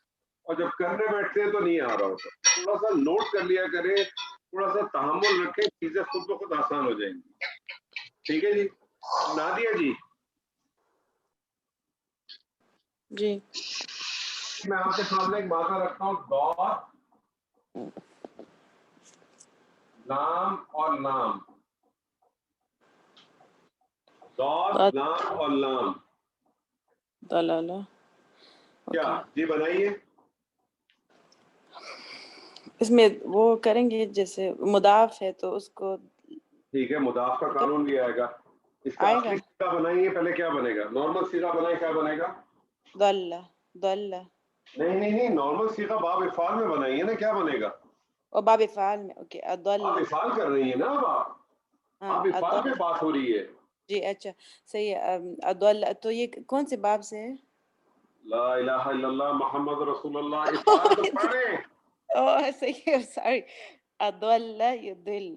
اور جب کرنے بیٹھتے ہیں تو نہیں آ رہا ہوتا. تھوڑا سا نوٹ کر لیا کریں، تھوڑا سا تحمل رکھیں، چیزیں خود بخود آسان ہو جائیں گی. ٹھیک ہے جی. نادیہ جی. جی میں آپ کے سامنے ایک مادہ رکھتا ہوں، ڈاٹ لام اور لام. ڈاٹ لام اور لام دلالہ. کیا جی بنائیے. اس میں وہ کریں گے جیسے مضاف ہے تو اس کو. ٹھیک ہے. مضاف کا قانون بھی آئے گا. اس کا اصلی صیغہ بنائیے. پہلے کیا بنے گا؟ نارمل صیغہ بنائیں. کیا بنے گا؟ ضل. نہیں نارمل صیغہ باب افعال میں بنائیے نا. کیا بنے گا؟ اور باب افعال میں. اوکے. آپ افعال کر رہی ہیں نا. آپ افعال پہ بات ہو رہی ہے. جی اچھا صحیح ہے. اضل تو یہ کون سے باب سے ہے؟ لا الہ الا اللہ محمد رسول اللہ. افعال تو پڑھیں. اوہ صحیح ہے. سوری. اضل یضل.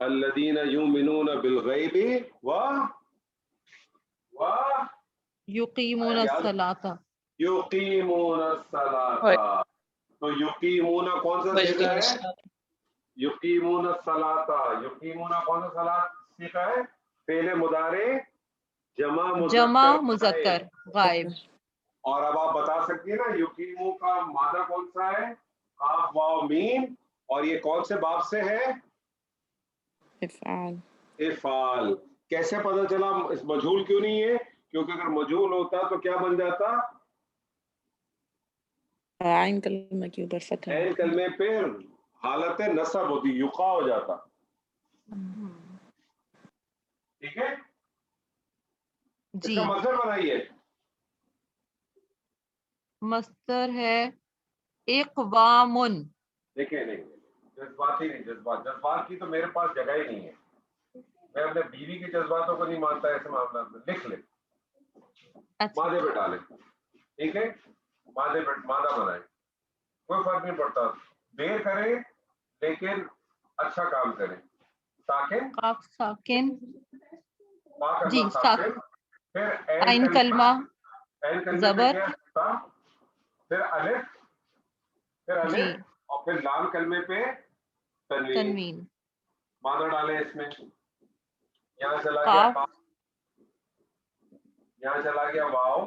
الذین یؤمنون بالغیب و یقیمون الصلاۃ. یقیمون الصلاۃ. تو یقیمون کون سا صیغہ ہے؟ یقیمون الصلاۃ. یقیمون کون سا صلاۃ صیغہ ہے؟ فعل مضارع جمع مذکر غائب. اور اب آپ بتا سکتی ہیں نا یقیمو کا مادہ کون سا ہے؟ قاف واو میم. اور یہ کون سے باب سے ہے؟ افعال. افعال. کیسے پتہ چلا اس مجہول کیوں نہیں ہے؟ کیونکہ اگر مجہول ہوتا تو کیا بن جاتا؟ عین کلمہ کے اوپر فتح. عین کلمے پہ حالت نصب ہوتی، یقا ہو جاتا. ٹھیک ہے، اس جی کا مصدر بنائیے. مصدر ہے اقوام. دیکھیں نہیں جذبات ہی نہیں، جذبات کی تو میرے پاس جگہ ہی نہیں ہے. میں اپنے بیوی کے جذباتوں کو نہیں مانتا ایسے معاملات میں. لکھ لیں، مادے پہ ڈالیں. ٹھیک ہے، مادہ بنائیں، کوئی فرق نہیں پڑتا. دیر کریں لیکن اچھا کام کریں. ساکن ساکن. جی ساکن. پھر عین کلمہ زبر. پھر الف اور پھر لام کلمے پہ تنوین. مادہ ڈالیں اس میں. یہاں چلا گیا واو.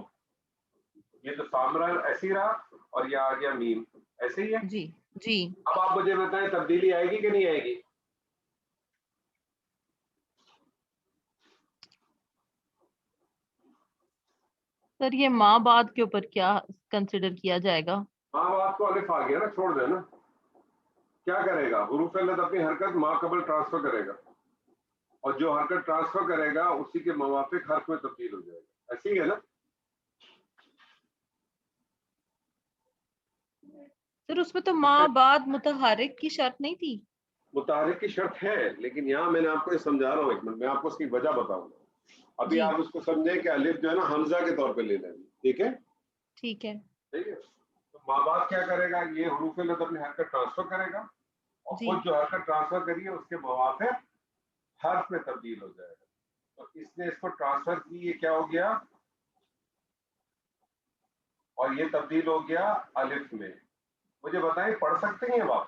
یہ تو سامرا ایسی رہا اور یہ آ گیا میم. ایسے ہی ہے. جی جی. اب آپ مجھے بتائیں تبدیلی آئے گی کہ نہیں آئے گی؟ سر یہ ماں بعد کے اوپر کیا کنسیڈر کیا جائے گا؟ ماں بعد کو الف آ گیا نا، چھوڑ دیں نا. کیا کرے گا؟ حروف علت اپنی حرکت ماں قبل ٹرانسفر کرے گا، اور جو حرکت ٹرانسفر کرے گا اسی کے موافق حرف میں تبدیل ہو جائے گا. ایسے ہی ہے نا؟ سر اس میں تو ماں بعد متحرک کی شرط نہیں تھی. متحرک کی شرط ہے، لیکن یہاں میں نے آپ کو یہ سمجھا رہا ہوں. ایک منٹ میں آپ کو اس کی وجہ بتاؤں گا. ابھی آپ اس کو سمجھیں کہ الف جو ہے نا حمزہ کے طور پہ لے لیں. ٹھیک ہے ٹھیک ہے. ٹھیک ہے. تو ماں باپ کیا کرے گا؟ یہ حروف علت اپنی حرکت ٹرانسفر کرے گا، اور خود جو حرکت ٹرانسفر کری ہے اس کے موافق حرف میں تبدیل ہو جائے گا. تو اس نے اس کو ٹرانسفر کی، یہ کیا ہو گیا؟ اور یہ تبدیل ہو گیا الف میں. مجھے بتائیں پڑھ سکتے ہیں اب آپ؟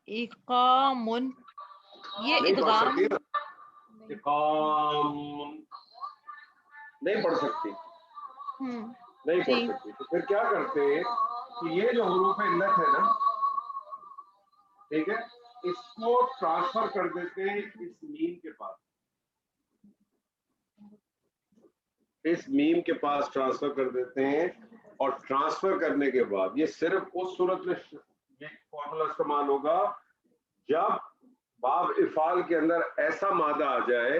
اقام. یہ ادغام نہیں پڑھ سکتی. نہیں پڑھ سکتی تو پھر کیا کرتے ہیں کہ یہ جو حروف علت ہے نا، ٹھیک ہے، اس کو ٹرانسفر کر دیتے ہیں اس میم کے پاس. اس میم کے پاس ٹرانسفر کر دیتے ہیں، اور ٹرانسفر کرنے کے بعد یہ صرف اس صورت میں یہ فارمولا استعمال ہوگا جب باب افعال کے اندر ایسا مادہ آ جائے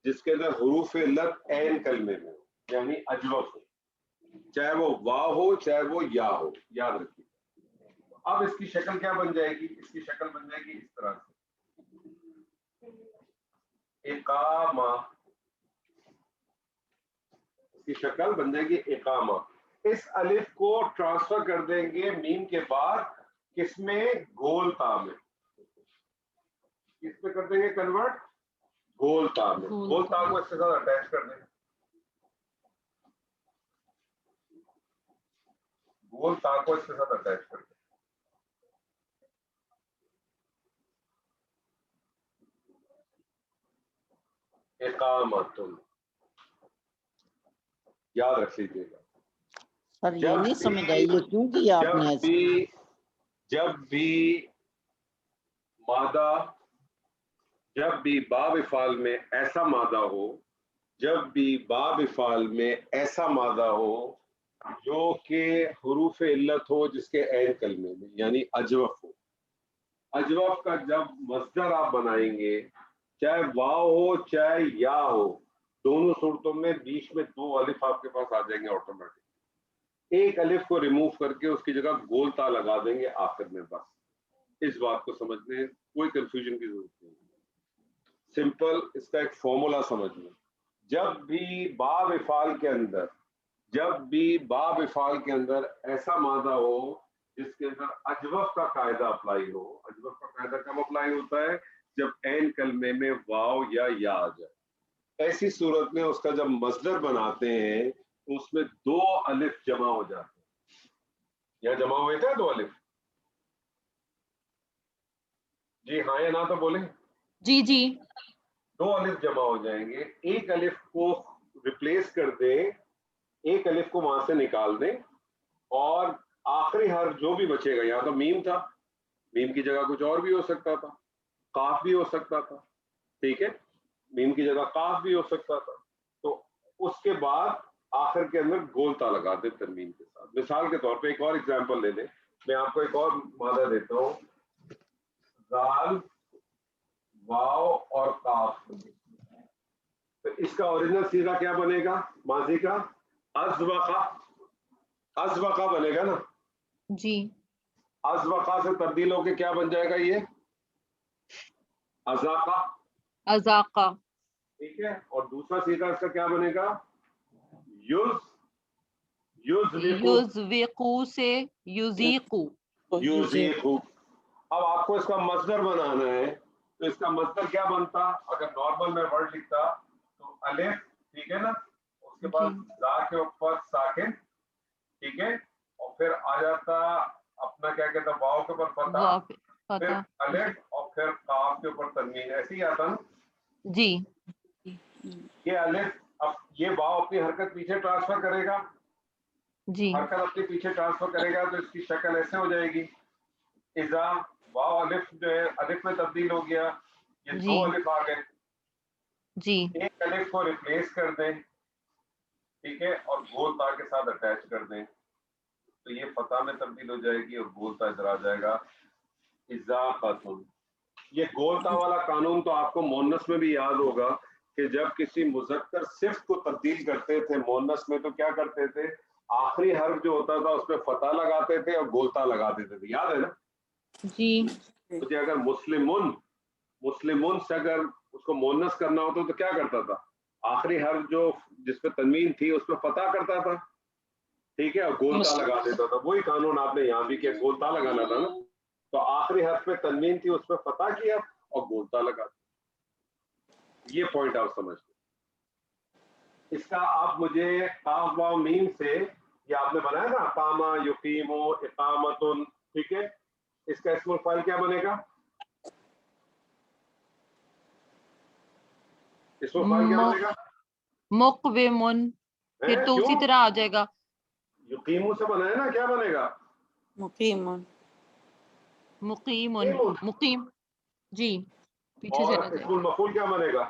جس کے اندر حروف علت عین کلمے میں ہو، یعنی اجوف ہو، چاہے وہ واو ہو چاہے وہ یا ہو. یاد رکھیے. اب اس کی شکل کیا بن جائے گی؟ اس کی شکل بن جائے گی اس طرح سے. اقامہ کی شکل بن جائے گی اقامہ. اس الف کو ٹرانسفر کر دیں گے میم کے بعد کس میں؟ گول تا میں. کس میں کر دیں گے کنورٹ؟ گول تا میں. گول تا کو اس کے ساتھ اٹیچ کر دیں گے. گول تا کو اس کے ساتھ اٹیچ کر دیں. اقامت یاد رکھ لیجیے گا. سر یہ نہیں سمجھ آئی یہ کیوں کیا آپ نے ایسے؟ جب بھی مادہ، جب بھی باب افعال میں ایسا مادہ ہو، جب بھی باب افعال میں ایسا مادہ ہو جو کہ حروف علت ہو جس کے عین کلمے میں، یعنی اجوف ہو. اجوف کا جب مصدر آپ بنائیں گے، چاہے واو ہو چاہے یا ہو، دونوں صورتوں میں بیچ میں دو الف آپ کے پاس آ جائیں گے آٹومیٹک. ایک الف کو ریموو کر کے اس کی جگہ گول تا لگا دیں گے آخر میں. بس اس بات کو سمجھنے کوئی کنفیوژن کی ضرورت نہیں. سمپل اس کا ایک فارمولا سمجھ لیں. جب بھی باب افعال کے اندر ایسا مادہ ہو جس کے اندر اجوف کا قاعدہ اپلائی ہو. اجوف کا قاعدہ کب اپلائی ہوتا ہے؟ جب عین کلمے میں واو یا آ جائے. ایسی صورت میں اس کا جب مصدر بناتے ہیں تو اس میں 2 الف جمع ہو جاتے ہیں. یا جمع ہوئے تھے 2 الف؟ جی ہاں یا نہ تو بولیں. جی جی 2 الف جمع ہو جائیں گے. ایک الف کو ریپلیس کر دیں, ایک الف کو وہاں سے نکال دیں, اور آخری حرف جو بھی بچے گا, یہاں تو میم تھا, میم کی جگہ کچھ اور بھی ہو سکتا تھا, قاف بھی ہو سکتا تھا, ٹھیک ہے, میم کی جگہ قاف بھی ہو سکتا تھا, تو اس کے بعد آخر کے اندر گولتا لگا دیں تنوین کے ساتھ. مثال کے طور پہ ایک اور ایگزامپل لے لیں, میں آپ کو ایک اور مادہ دیتا ہوں. زال, واو اور قاف, تو اس کا اوریجنل سیغہ کیا بنے گا ماضی کا؟ ازوقا. ازوقا بنے گا نا جی. ازوقا سے تبدیل ہو کے کیا بن جائے گا یہ؟ ازاقا. ازاقہ. ٹھیک ہے, اور دوسرا سیغہ اس کا کیا بنے گا؟ یزوقو سے یزیقو. یوزیقو. اب آپ کو اس کا مصدر بنانا ہے, تو اس کا مصدر کیا بنتا؟ اگر نارمل میں ورڈ لکھتا تو الف, ٹھیک ہے نا, اس کے بعد زا کے اوپر ساکن, ٹھیک ہے, اور پھر آ جاتا اپنا کیا کہتا واو کے اوپر فتح, پھر الف, اور پھر قاف کے اوپر تنوین. ایسے ہی آتا نا جی. یہ الف, اب یہ واو اپنی حرکت پیچھے ٹرانسفر کرے گا, جی حرکت اپنے پیچھے ٹرانسفر کرے گا, تو اس کی شکل ایسے ہو جائے گی. اذا واو الف جو ہے الف میں تبدیل ہو گیا, یہ 2 الف آ گئے. جی. ایک الف کو ریپلیس کر دیں, ٹھیک ہے, اور گول تا کے ساتھ اٹیچ کر دیں, تو یہ فتح میں تبدیل ہو جائے گی, اور گول تا ادھر آ جائے گا اضاقۃ. یہ گول تا والا قانون تو آپ کو مونس میں بھی یاد ہوگا کہ جب کسی مذکر صفت کو تبدیل کرتے تھے مونس میں, تو کیا کرتے تھے؟ آخری حرف جو ہوتا تھا اس پہ فتح لگاتے تھے اور گولتا لگا دیتے تھے, یاد ہے نا؟ جی. مجھے اگر مسلمون سے اگر اس کو مونس کرنا ہوتا تو کیا کرتا تھا؟ آخری حرف جو جس پہ تنوین تھی اس پہ فتح کرتا تھا, ٹھیک ہے, اور گولتا لگا دیتا تھا. وہی قانون آپ نے یہاں بھی کیا, گولتا لگانا تھا نا, تو آخری حرف پہ تنوین تھی اس پہ فتح کیا اور گولتا لگا دیا. یہ پوائنٹ آپ سمجھ لیں. اس کا آپ مجھے قاف واو میم سے, یہ آپ نے بنایا نا اقامہ, یقیم, اقامتن, ٹھیک ہے, اس کا اسم الفاعل کیا بنے گا؟ اسم الفاعل کیا بنے گا؟ مقومن. پھر تو اسی طرح آ جائے گا. یقیمو سے بنایا نا, کیا بنے گا؟ مقیمون. مقیمن. مقیم. جی پیچھے اور چلا اسم جائے. المفعول کیا بنے گا؟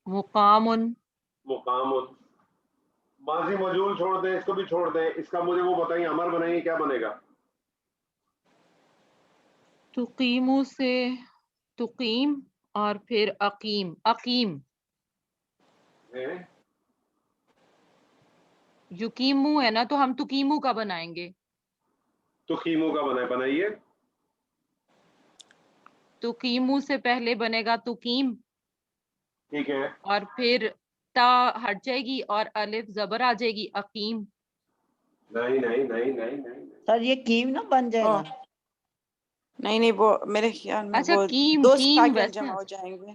مقامن. مقامن. ماضی مجہول چھوڑ دیں, اس کو بھی چھوڑ دیں, اس کا مجھے وہ بتائیے, امر بنائیے, کیا بنے گا؟ تقیمو سے تقیم, اور پھر اقیم. اقیم. یقیمو ہے نا, تو ہم تقیمو کا بنائیں گے. تقیمو کا بنائیے. تقیمو سے پہلے بنے گا تقیم, ٹھیک ہے, اور پھر تا ہٹ جائے گی اور الف زبر آ جائے گی, اقیم. نہیں نہیں نہیں نہیں نہیں سر یہ کیم نہ بن جائے گا. نہیں وہ میرے خیال میں اچھا وہ کیم 2 کیم ساکن ویسے جمع ہو جائیں گے,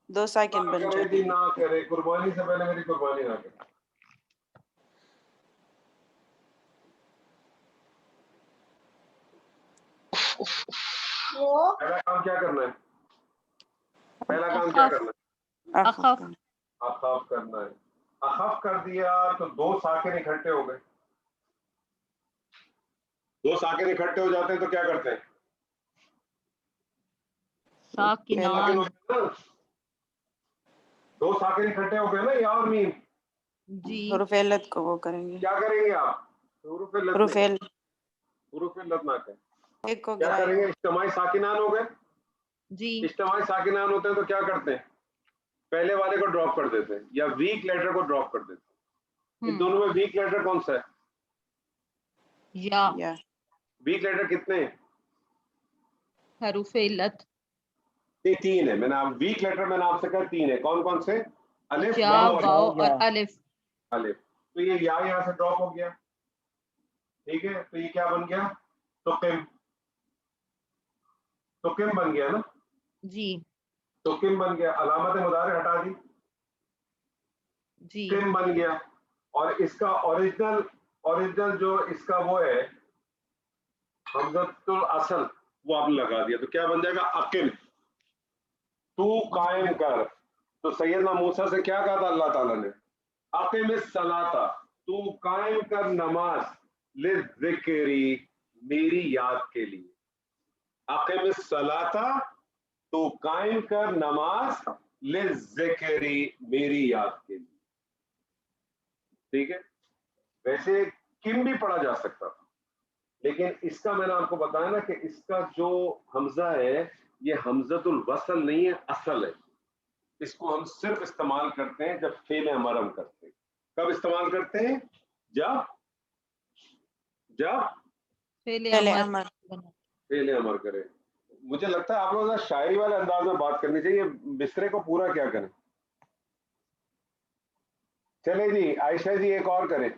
2 ساکن بن جائیں جی, گے. نہ کرے, قربانی سے پہلے میری قربانی نہ کرے. پہلا کام کیا کرنا ہے؟ پہلا کام کیا کرنا ہے؟ اخف. اخف کرنا ہے. اخف کر دیا تو 2 ساکن اکٹھے ہو گئے. 2 ساکن اکٹھے ہو جاتے ہیں تو کیا کرتے ہیں؟ ساکنان. 2 ساکن اکٹھے ہو گئے نا, یا اور میم. جی. حروف علت کو وہ کریں گے, کیا کریں گے آپ؟ حروف حروف علت نہ کریں. ایک کو کیا کریں گے؟ اجتماعی ساکنان ہو گئے. جی. اجتماعی ساکنان ہوتے ہیں تو کیا کرتے ہیں؟ پہلے والے کو ڈراپ کر دیتے ہیں, یا ویک لیٹر کو ڈراپ کر دیتے ہیں. ان دونوں میں ویک لیٹر کون سا ہے؟ یا. ویک لیٹر کتنے ہیں؟ حروف علت 3 ہے. میں نے ویک لیٹر میں نے آپ سے کہا 3 ہے. کون کون سے؟ الف, یا, واو واو اور الف. الف. تو یہ یا یہاں سے ڈراپ ہو گیا, ٹھیک ہے, تو یہ کیا بن گیا, تقم بن گیا نا جی تقم بن گیا, علامت مضارع ہٹا دی, جی قم بن گیا, اور اس کا اوریجنل جو اس کا وہ ہے حمزۃ الاصل وہ آپ نے لگا دیا, تو کیا بن جائے گا اقم, تو قائم کر. تو سیدنا موسیٰ سے کیا کہا تھا اللہ تعالیٰ نے, اقم الصلاۃ, تو قائم کر نماز, للذکری, میری یاد کے لیے. اقم الصلاۃ, تو قائم کر نماز, للذکری, میری یاد کے لیے. ٹھیک ہے, ویسے کم بھی پڑھا جا سکتا تھا, لیکن اس کا میں نے آپ کو بتایا نا کہ اس کا جو حمزہ ہے یہ حمزۃ الوصل نہیں ہے, اصل ہے. اس کو ہم صرف استعمال کرتے ہیں جب فعل امر ہم کرتے ہیں. کب استعمال کرتے ہیں؟ جب فعل امر فعل امر کرے. مجھے لگتا ہے آپ لوگ شاعری والے انداز میں بات کرنی چاہیے, بسترے کو پورا کیا کریں. چلے جی عائشہ جی ایک اور کریں.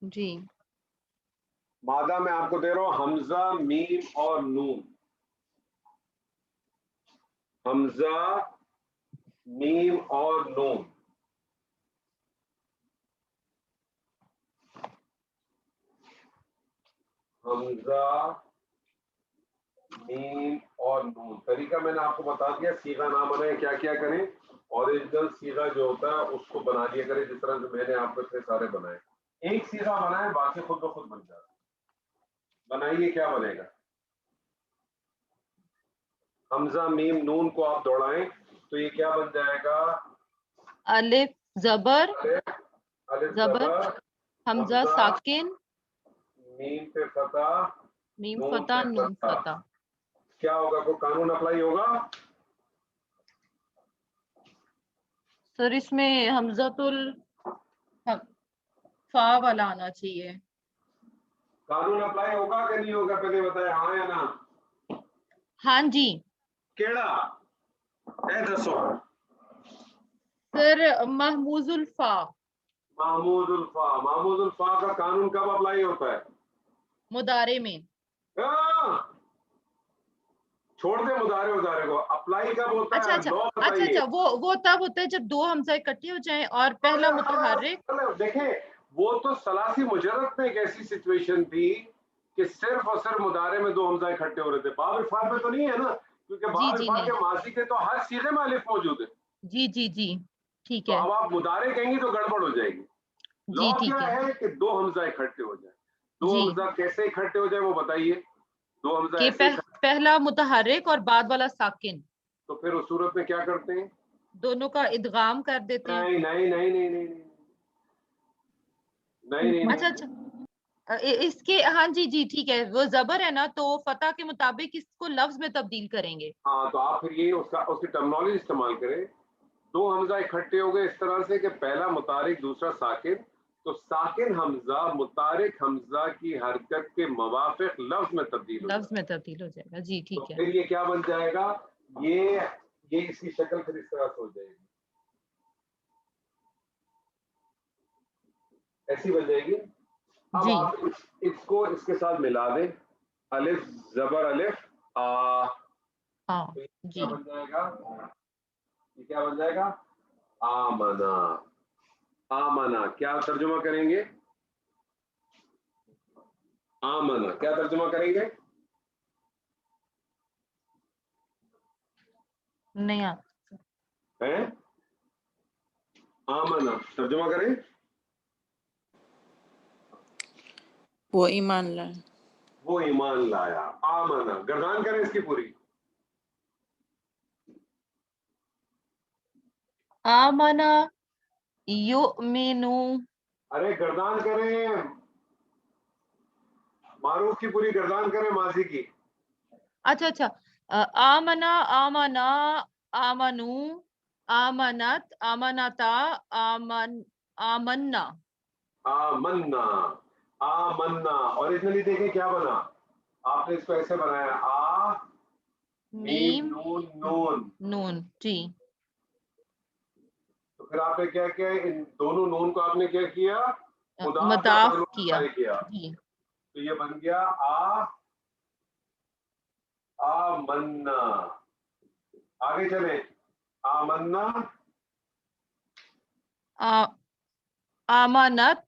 جی مادہ میں آپ کو دے رہا ہوں حمزہ میم اور نون, حمزہ میم اور نون. حمزہ میم اور نون. طریقہ میں نے آپ کو بتا دیا, سیغہ نہ بنائے کیا کیا کریں, اوریجنل سیغہ جو ہوتا ہے اس کو بنا لیا کریں, جس طرح سے میں نے آپ کو اتنے سارے بنائے. ایک سیغہ بنائے, باقی خود بخود بن جاتا. بنائیے, کیا بنے گا. حمزہ میم نون کو آپ دوڑائیں تو یہ کیا بن جائے گا, الف زبر الف زبر حمزہ ساکن میم پہ فتح میم نون فتح پہ نون فتح. کیا ہوگا, کوئی قانون اپلائی ہوگا؟ سر اس میں حمزۃ فا والا آنا چاہیے. قانون اپلائی ہوگا کہ نہیں ہوگا, پہلے بتائیں ہاں یا نا. ہاں جی. کیڑا اے دسو. سر محموز الفا. محمود الفا, محمود الفا کا قانون کب اپلائی ہوتا ہے؟ مضارع میں. چھوڑ دیں مضارع کو, اپلائی کب ہوتا اچھا ہے؟ اچھا لو اچھا بتائیے. اچھا وہ تب ہوتا ہے جب دو حمزہ اکٹھے ہو جائیں اور پہلا متحرک. دیکھیں وہ تو ثلاثی مجرد میں ایک ایسی سچویشن تھی کہ صرف اور صرف مضارع میں دو حمزہ اکٹھے ہو رہے تھے. باب الفاظ میں تو نہیں ہے نا, کیونکہ جی باب جی الفاظ نہیں. کے ماضی کے تو ہر صیغے میں الف موجود ہے. جی جی جی ٹھیک تو ہے. اب آپ مضارع کہیں گی تو گڑبڑ ہو جائے گی. جی لو ٹھیک کیا ہے. ہے کہ دو حمزہ اکٹھے ہو جائیں. دو جی حمزہ کیسے اکٹھے ہو جائے وہ بتائیے. دو حمزہ کہ ایسے پہلا متحرک اور بعد والا ساکن, تو پھر اس صورت میں کیا کرتے ہیں؟ دونوں کا ادغام کر دیتے ہیں. نہیں نہیں نہیں نہیں نہیں نہیں نہیں اچھا اچھا اس کے ہاں جی جی ٹھیک ہے, وہ زبر ہے نا تو فتح کے مطابق اس کو لفظ میں تبدیل کریں گے. ہاں تو آپ پھر یہ اس کی ٹرمنالوجی استعمال کریں. دو حمزہ اکٹھے ہو گئے اس طرح سے کہ پہلا متحرک دوسرا ساکن, تو ساکن حمزہ متحرک حمزہ کی حرکت کے موافق لفظ میں تبدیل ہو لفظ جائے میں تبدیل ہو جائے گا. جی تو ٹھیک ہے. پھر یہ کیا بن جائے گا, یہ اس کی شکل پھر اس طرح سے ہو جائے گی, ایسی بن جائے گی. اب جی آپ اس کو اس کے ساتھ ملا دیں, الف زبر الف آ, ہاں تو یہ جی کیا بن جائے گا, یہ کیا بن جائے گا, آمنا. آمنا کیا ترجمہ کریں گے, آمنا کیا ترجمہ کریں گے؟ نہیں آتا. ہیں آمنا ترجمہ کریں. وہ ایمان لائے. وہ ایمان لایا. آمنا گردان کریں اس کی پوری. آمنا یؤمنو. ارے گردان کریں, معروف کی پوری گردان کریں ماضی کی. اچھا اچھا آمنا آمنا آمنو آمنت آمنتا آمنا. آمنا آمنا اوریجنلی دیکھیں کیا بنا, آپ نے اس کو ایسے بنایا آ میم میم نون نون. نون. جی تو پھر آپ نے کیا کیا, ان دونوں نون کو آپ نے کیا کیا, مضاف کیا جی. تو یہ بن گیا آمنا. آگے چلیں. آمنا آمانت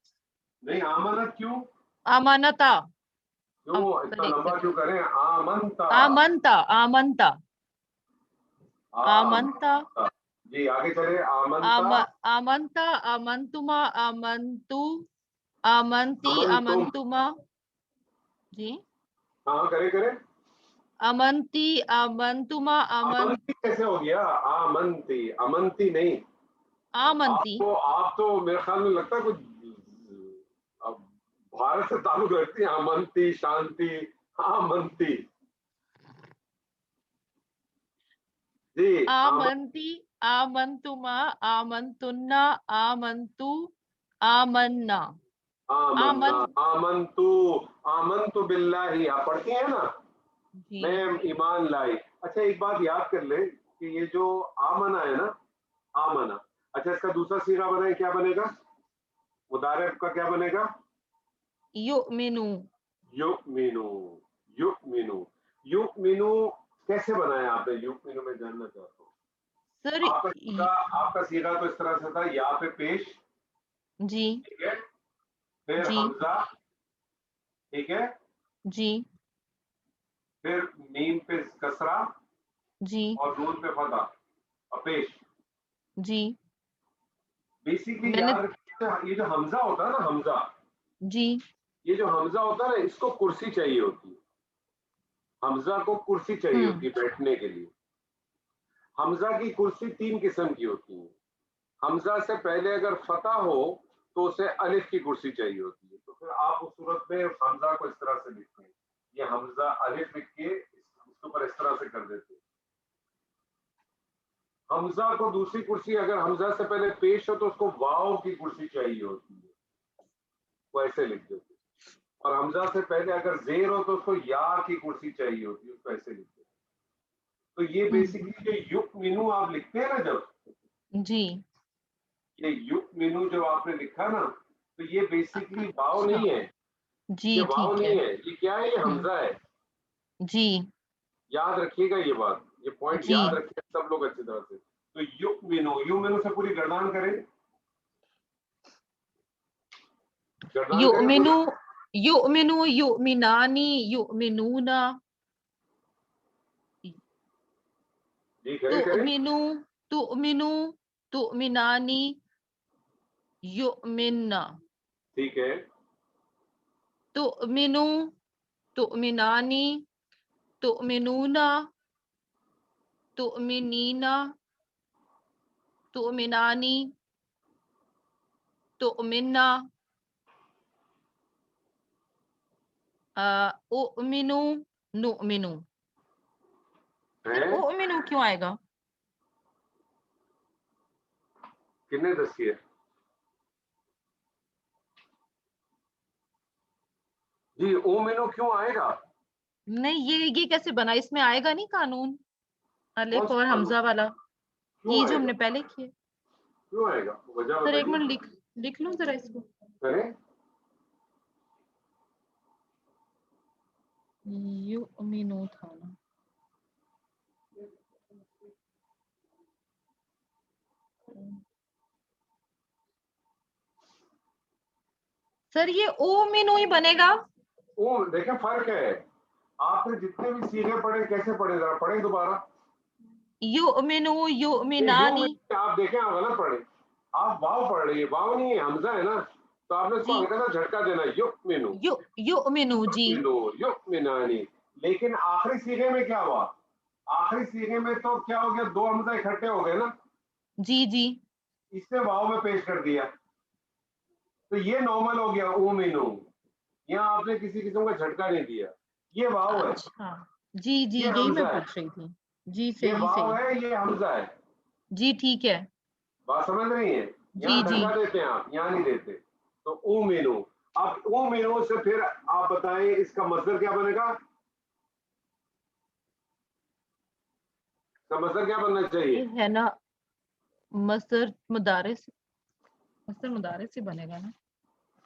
نہیں, آمنت کیوں, آمانتا کیوں اتنا لمبا کیوں کریں؟ آمنتا. آمنتا آمنتا آمنتا. جی آگے چلے. آمنتا آمنتا آمنتما آمنتو آمنتی آمنتما. جی ہاں کرے. آمنتی آمنتما آمنتی کیسے ہو گیا؟ آمنتی, امنتی نہیں. آمنتی. آپ تو میرے خیال میں لگتا ہے کچھ بھارت سے تعلق رکھتی ہیں. امنتی, شانتی, آمنتی. جی آمنتی آمنتما آمنتنا آمنتو آمنا. آمنتو باللہ آپ پڑھتی ہیں نا, میں ایمان لائی. اچھا ایک بات یاد کر لیں کہ یہ جو آمنا ہے نا, آمنا, اچھا اس کا دوسرا صیغہ بنائیں, کیا بنے گا؟ مضارع کا کیا بنے گا؟ یؤمنو. یؤمنو. یؤمنو. یؤمنو کیسے بنایا آپ نے؟ یؤمنو میں جاننا چاہتا ہوں. سر آپ کا صیغہ تو اس طرح سے تھا, یا پہ پیش, جی ٹھیک ہے, پھر جی حمزہ, ٹھیک ہے, جی پھر میم پہ کسرہ جی اور نون پہ فتح اور پیش. جی بیسیکلی میں نے یاد رکھیے, یہ جو حمزہ ہوتا ہے نا, حمزہ, جی یہ جو حمزہ ہوتا ہے نا, اس کو کرسی چاہیے ہوتی ہے. حمزہ کو کرسی چاہیے ہوتی ہے بیٹھنے کے لیے. حمزہ کی کرسی 3 قسم کی ہوتی ہیں. حمزہ سے پہلے اگر فتح ہو تو اسے الف کی کرسی چاہیے ہوتی ہے. تو پھر آپ اس صورت میں حمزہ کو اس طرح سے لکھتے ہیں, یہ حمزہ الف لکھ کے اس کے اوپر اس طرح سے کر دیتے ہیں. حمزہ کو دوسری کرسی اگر حمزہ سے پہلے پیش ہو تو اس کو واو کی کرسی چاہیے ہوتی ہے, وہ ایسے لکھ دیتے. اور حمزہ سے پہلے اگر زیر ہو تو اس کو یا کی کرسی چاہیے ہوتی ہے, اس کو ایسے لکھ دیتے. تو یہ بیسیکلی جو یؤمنو آپ لکھتے ہیں نا, جب جی یہ یؤمنو جو آپ نے لکھا نا, تو یہ بیسیکلی واو نہیں ہے, جی یہ واو ٹھیک ہے نہیں ہے, یہ کیا ہے؟ یہ حمزہ ہے. جی یاد رکھیے گا یہ بات, یہ پوائنٹ جی یاد رکھیے سب لوگ اچھی طرح سے. تو یؤمنو, یؤمنو سے پوری گردان کریں, گردان کریں یؤمنو پوری. یؤمنو یؤمنانی یؤمنونا. جی کریں. تؤمنو تؤمنو تؤمنانی یؤمننا. ٹھیک ہے. تؤمنو تؤمنانی تؤمنونا تؤمنینا تؤمنانی تؤمننا. اؤمنو نؤمنو. پھر اؤمنو کیوں آئے گا؟ کتنے دسیے؟ جی اومنو کیوں آئے گا؟ نہیں یہ کیسے بنا؟ اس میں آئے گا نہیں قانون الف اور حمزہ والا, یہ جو ہم نے پہلے کیے. کیوں آئے گا وجہ سر ایک بتائیے. منٹ لکھ لوں ذرا اس کو. کریں. یؤمنو تھا نا. سر یہ اومنو ہی بنے گا. دیکھیں فرق ہے, آپ نے جتنے بھی صیغے پڑھے کیسے پڑھے, ذرا پڑھیں دوبارہ. یؤمنو یؤمنانی. آپ دیکھیں آپ غلط پڑھے, آپ واو پڑھ رہی ہے, واو نہیں ہے, حمزہ ہے نا, تو آپ نے اس کو ہلکا سا جھٹکا دینا, یؤمنو یؤمنو جی یؤمنانی. لیکن آخری صیغے میں کیا ہوا؟ آخری صیغے میں تو کیا ہو گیا, 2 حمزہ اکٹھے ہو گئے نا. جی جی اس نے واو میں پیش کر دیا, تو یہ نارمل ہو گیا اومنو. یہاں آپ نے کسی قسم کا جھٹکا نہیں دیا, یہ واو ہے. اچھا جی جی یہ یہی میں حمزہ ہے, پوچھ رہی تھی. جی یہ صحیح واو صحیح. ہے, یہ حمزہ ہے. جی ٹھیک ہے. بات سمجھ رہی ہیں؟ یہاں جی جی دھکا دیتے ہیں آپ, یہاں نہیں دیتے. تو اومنو, اب اومنو سے پھر آپ بتائیں اس کا مصدر کیا بنے گا؟ اس کا مصدر کیا بننا چاہیے؟ یہ ہے نا مصدر مضارع سے بنے گا نا.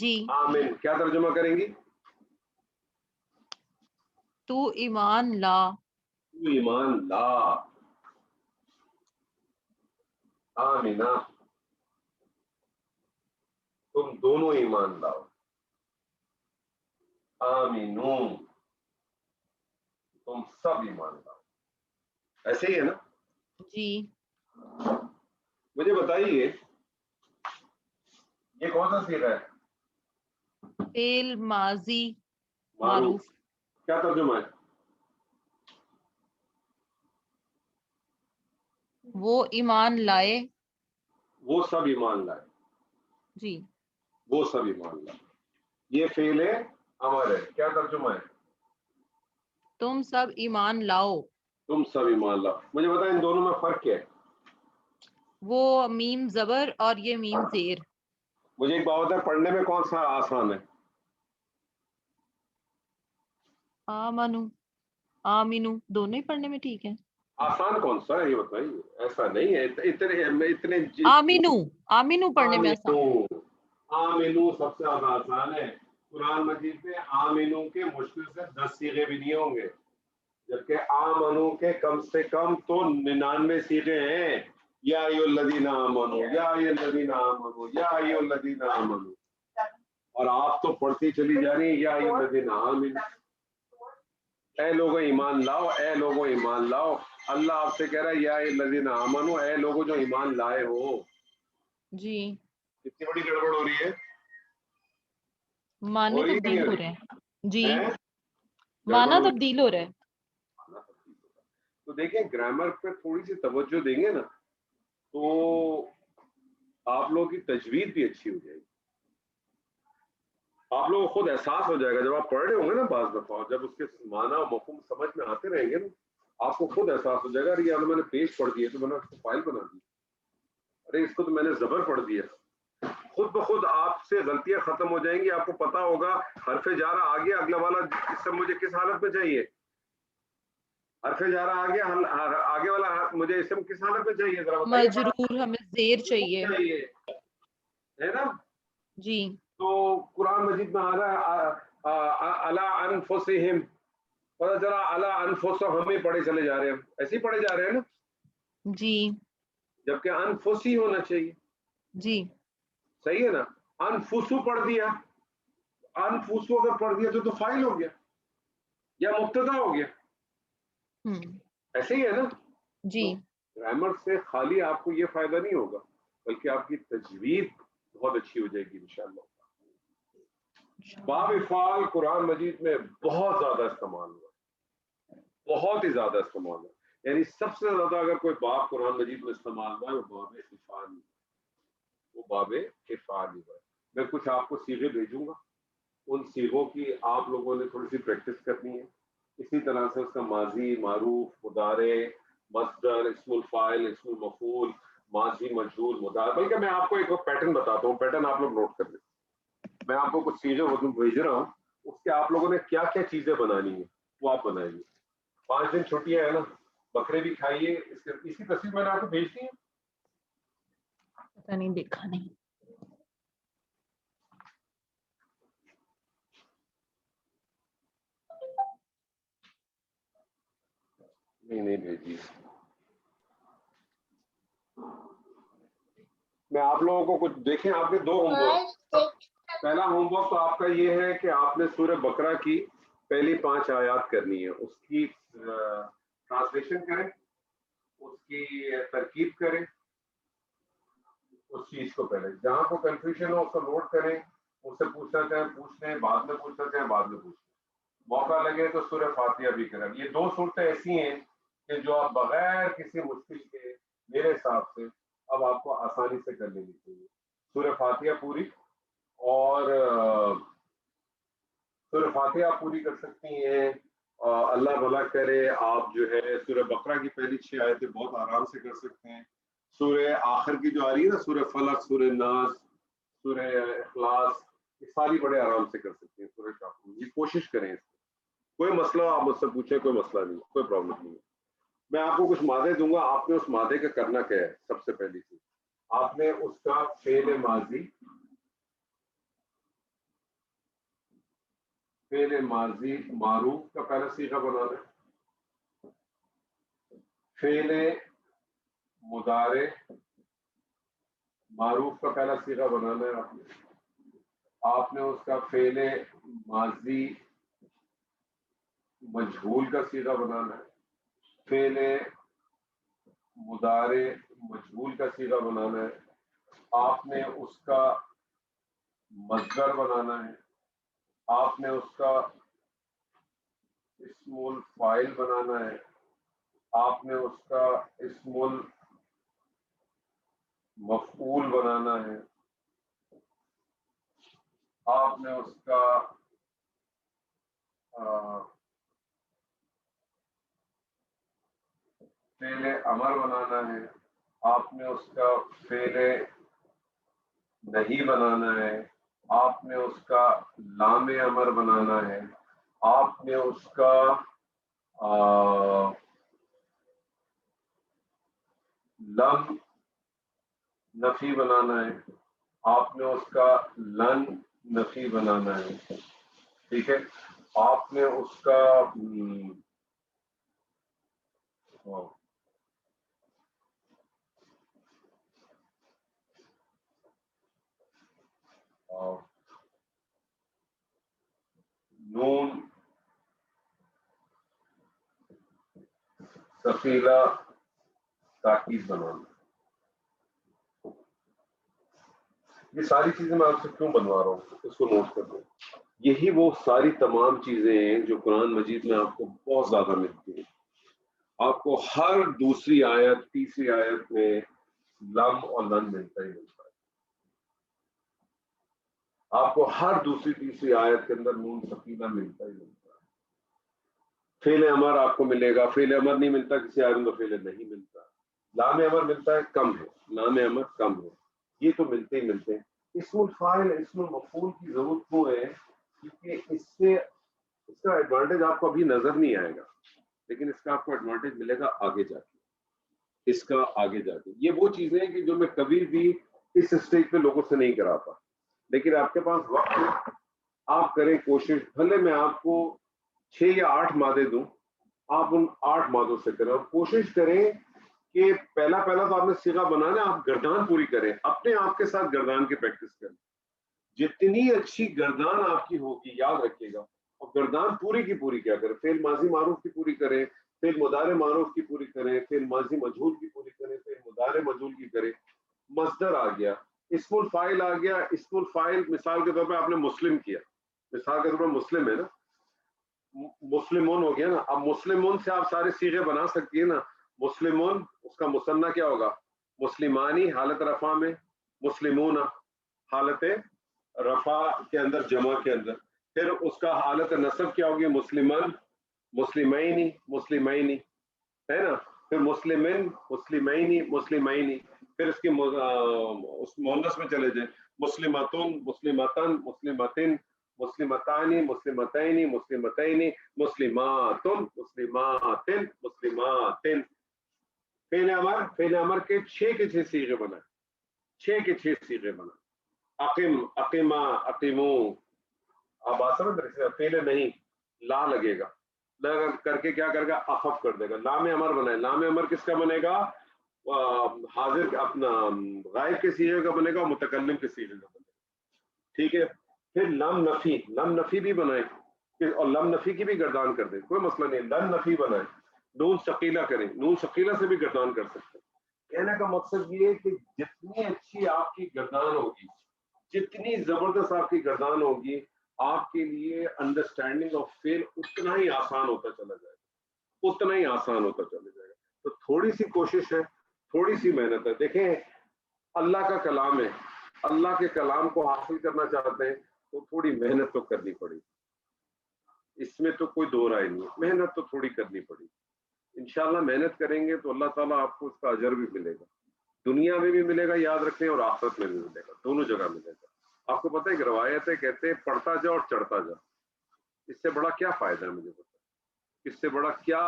جی آمن کیا ترجمہ کریں گی؟ تو ایمان لا. تو ایمان لا. آمنا تم دونوں ایمان لاؤ. آمینو تم سب ایمان لاؤ. ایسے ہی ہے نا؟ جی مجھے بتائیے یہ کون سا صیغہ ہے؟ فعل ماضی معروف. معروف. کیا ترجمہ ہے؟ وہ ایمان لائے. وہ سب ایمان لائے. جی وہ سب ایمان لائے. یہ فعل ہے امر ہے. کیا ترجمہ ہے؟ تم سب ایمان لاؤ. تم سب ایمان لاؤ. مجھے بتائیں ان دونوں میں فرق کیا ہے؟ وہ میم زبر اور یہ میم زیر. مجھے ایک بات ہے پڑھنے میں کون سا آسان ہے؟ آمنو آمینو دونوں ہی پڑھنے میں ٹھیک ہے. آسان کون سا ہے یہ بتائیے. ایسا نہیں ہے اتنے آمینو آمینو پڑھنے میں آسان. آمینو سب سے زیادہ آسان ہے. قرآن مجید میں آمینو کے مشکل سے 10 صیغے بھی نہیں ہوں گے جبکہ آمنو کے کم سے کم تو 99 صیغے ہیں. یا ایھا الذین آمنو یا ایھا الذین آمنو یا ایھا الذین آمنو. اور آپ تو پڑھتی چلی جا رہی ہیں یا ایھا الذین آمنو. اے لوگوں ایمان لاؤ. اے لوگوں ایمان لاؤ. اللہ آپ سے کہہ رہا ہے یا ایھا الذین آمنو اے لوگوں جو ایمان لائے ہو. جی کتنی بڑی گڑبڑ ہو رہی ہے. معنی ہو رہی تبدیل نہیں ہو رہے ہیں. جی ہیں؟ معنی گڑبڑ تبدیل ہو رہا ہے. تو دیکھیں گرامر پہ تھوڑی سی توجہ دیں گے نا تو آپ لوگوں کی تجوید بھی اچھی ہو جائے گی. آپ لوگوں کو خود احساس ہو جائے گا جب آپ پڑھ رہے ہوں گے نا بعض دفعہ جب اس کے معنی اور مفہوم سمجھ میں آتے رہیں گے نا آپ کو خود احساس ہو جائے گا ارے یار میں نے پیج پڑھ دیا تو میں نے اس کو فائل بنا دی. ارے اس کو تو میں نے زبر پڑھ دیا. خود بخود آپ سے غلطیاں ختم ہو جائیں گی. آپ کو پتا ہوگا حرف جارہ آگے اگلا والا اس سے مجھے کس حالت میں چاہیے. حرف جارہ آگے والا مجھے اسم کس حالت میں چاہیے ذرا بتائیے. مجرور ہمیں زیر چاہیے. ہے نا. جی تو قرآن مجید میں آ رہا ہے علی انفسہم. پتہ چلا علی انفسہم ہم ہی پڑھے چلے جا رہے ہیں. ایسے ہی پڑھے جا رہے ہیں نا. جی جبکہ انفسی ہونا چاہیے. جی صحیح ہے نا. انفسو پڑھ دیا. انفسو اگر پڑھ دیا تو فاعل ہو گیا یا مبتدا ہو گیا. ایسے ہی ہے نا. جی گرامر سے خالی آپ کو یہ فائدہ نہیں ہوگا بلکہ آپ کی تجوید بہت اچھی ہو جائے گی انشاءاللہ. باب افعال قرآن مجید میں بہت زیادہ استعمال ہوا. بہت ہی زیادہ استعمال ہوا. یعنی سب سے زیادہ اگر کوئی باب قرآن مجید میں استعمال ہوا ہے وہ باب افعال ہی. وہ باب افعال ہی ہے. میں کچھ آپ کو صیغے بھیجوں گا. ان صیغوں کی آپ لوگوں نے تھوڑی سی پریکٹس کرنی ہے. اسی طرح سے اس کا ماضی معروف مضارع مصدر اسم الفاعل اسم المفعول ماضی مجہول مضارع. بلکہ میں آپ کو ایک پیٹرن بتاتا ہوں. پیٹرن آپ لوگ نوٹ کر لیں. میں آپ کو کچھ چیزیں بھیج رہا ہوں. اس کے آپ لوگوں نے کیا کیا چیزیں بنانی ہیں وہ آپ بنائیں گے. 5 دن چھٹیاں ہیں نا. بکرے بھی کھائیے. اس کی تصویر میں نے آپ کو بھیج دی ہے. پتہ نہیں دیکھا نہیں. نہیں بھیجی. میں آپ لوگوں کو کچھ دیکھیں. آپ کے 2 ہوم ورک. پہلا ہوم ورک تو آپ کا یہ ہے کہ آپ نے سورہ بقرہ کی پہلی 5 آیات کرنی ہے. اس کی ٹرانسلیشن کریں. اس کی ترکیب کریں. اس چیز کو پہلے جہاں کو کنفیوژن ہو اس کو نوٹ کریں. اس سے پوچھنا چاہیں پوچھ لیں. بعد میں پوچھنا چاہیں بعد میں پوچھ لیں. موقع لگے تو سورہ فاتحہ بھی کریں. یہ 2 صورتیں ایسی ہیں کہ جو آپ بغیر کسی مشکل کے میرے حساب سے اب آپ کو آسانی سے کر لینی چاہیے. سورہ فاتحہ پوری اور سورہ فاتحہ آپ پوری کر سکتی ہیں. اللہ بھلا کرے آپ جو ہے سورہ بقرہ کی پہلی 6 آیتیں بہت آرام سے کر سکتے ہیں. سورہ آخر کی جو آ رہی ہے نا سورہ فلق سورہ ناس سورہ اخلاص یہ ساری بڑے آرام سے کر سکتے ہیں. سورہ کافرون یہ کوشش کریں. اس میں کوئی مسئلہ آپ مجھ سے پوچھیں. کوئی مسئلہ نہیں. کوئی پرابلم نہیں ہے. میں آپ کو کچھ مادے دوں گا. آپ نے اس مادے کا کرنا کیا ہے. سب سے پہلی چیز آپ نے اس کا فعل ماضی فعل ماضی معروف کا پہلا صیغہ بنانا ہے، فعل مضارع معروف کا پہلا صیغہ بنانا ہے، آپ نے اس کا فعل ماضی مجہول کا صیغہ بنانا ہے، فعل مضارع مجہول کا صیغہ بنانا ہے، آپ نے اس کا مصدر بنانا ہے، آپ نے اس کا اسم الفاعل بنانا ہے، آپ نے اس کا اسم المفعول بنانا ہے، آپ نے اس کا فعل امر بنانا ہے، آپ نے اس کا فعل نہیں بنانا ہے، آپ نے اس کا لام امر بنانا ہے، آپ نے اس کا لم نفی بنانا ہے، آپ نے اس کا لن نفی بنانا ہے، ٹھیک ہے، آپ نے اس کا نون ثقیلہ تاکید بنانا۔ یہ ساری چیزیں میں آپ سے کیوں بنوا رہا ہوں اس کو نوٹ کر دیں، یہی وہ ساری تمام چیزیں ہیں جو قرآن مجید میں آپ کو بہت زیادہ ملتی ہیں۔ آپ کو ہر دوسری آیت تیسری آیت میں لم اور لن ملتا ہی ملتا ہے، آپ کو ہر دوسری تیسری آیت کے اندر نون ثقیلہ ملتا ہی ملتا ہے، فعل امر آپ کو ملے گا، فعل امر نہیں ملتا کسی آیت میں، فعل نہیں ملتا، لام امر ملتا ہے کم ہے، لام امر کم ہے، یہ تو ملتے ہی ملتے ہیں۔ اسم الفاعل اسم المفعول کی ضرورت کیوں ہے؟ کیونکہ اس کا ایڈوانٹیج آپ کو ابھی نظر نہیں آئے گا، لیکن اس کا آپ کو ایڈوانٹیج ملے گا آگے جا کے، اس کا آگے جا کے۔ یہ وہ چیزیں ہیں کہ جو میں کبھی بھی اس اسٹیج پہ لوگوں سے نہیں کراتا، لیکن آپ کے پاس وقت ہے، آپ کریں کوشش، بھلے میں آپ کو 6 یا 8 مادے دوں، آپ ان 8 مادوں سے کریں، اور کوشش کریں کہ پہلا تو آپ نے صیغہ بنانا، آپ گردان پوری کریں، اپنے آپ کے ساتھ گردان کی پریکٹس کریں، جتنی اچھی گردان آپ کی ہوگی، یاد رکھیے گا، اور گردان پوری کی پوری کیا کریں، فعل ماضی معروف کی پوری کریں، فعل مضارع معروف کی پوری کریں، فعل ماضی مجہول کی پوری کریں، فعل مضارع مجہول کی کریں، مصدر آ گیا، اسم الفاعل آ گیا، اسم الفاعل مثال کے طور پہ آپ نے مسلم کیا، مثال کے طور پر مسلم ہے نا، مسلمون ہو گیا نا، اب مسلمون سے آپ سارے صیغے بنا سکتی ہے نا، مسلمون اس کا مثنیٰ کیا ہوگا، مسلمانی حالت رفع میں، مسلمون حالت رفع کے اندر جمع کے اندر، پھر اس کا حالت نصب کیا ہوگی، مسلمان مسلمینی مسلمینی ہے نا، پھر مسلمین مسلمینی مسلمینی، پھر اس کی اس مؤنث میں چلے جائیں، مسلمتون مسلمتن مسلمتن مسلمتانی مسلمتینی مسلمتینی مسلماتن مسلماتن مسلماتن۔ فعل امر کے 6 صیغے بنا، 6 صیغے بنا، اقم اقما اقیمو، آپ بات سمجھ رہے، فعل نہیں، لا لگے گا، کر کے کیا کرے گا، اخف کر دے گا، لام امر بنائے، لام امر کس کا بنے گا، حاضر اپنا غائب کے صیغے کا بنے گا، متکلم کے صیغے کا بنے گا، ٹھیک ہے۔ پھر لم نفی بھی بنائے، اور لم نفی کی بھی گردان کر دیں، کوئی مسئلہ نہیں، لم نفی بنائے، نون ثقیلہ کریں، نون ثقیلہ سے بھی گردان کر سکتے ہیں۔ کہنے کا مقصد یہ ہے کہ جتنی اچھی آپ کی گردان ہوگی، جتنی زبردست آپ کی گردان ہوگی، آپ کے لیے انڈرسٹینڈنگ آف فعل اتنا ہی آسان ہوتا چلا جائے گا، اتنا ہی آسان ہوتا چلا جائے گا۔ تو تھوڑی سی کوشش ہے، تھوڑی سی محنت ہے، دیکھیں اللہ کا کلام ہے، اللہ کے کلام کو حاصل کرنا چاہتے ہیں تو تھوڑی محنت تو کرنی پڑے گی، اس میں تو کوئی دو رائے نہیں، محنت تو تھوڑی کرنی پڑے گی، انشاءاللہ محنت کریں گے تو اللہ تعالیٰ آپ کو اس کا اجر بھی ملے گا، دنیا میں بھی ملے گا، یاد رکھیں، اور آخرت میں بھی ملے گا، دونوں جگہ ملے گا۔ آپ کو پتہ ہے کہ روایتیں کہتے ہیں پڑھتا جا اور چڑھتا جا، اس سے بڑا کیا فائدہ ہے مجھے بتائیں، اس سے بڑا کیا،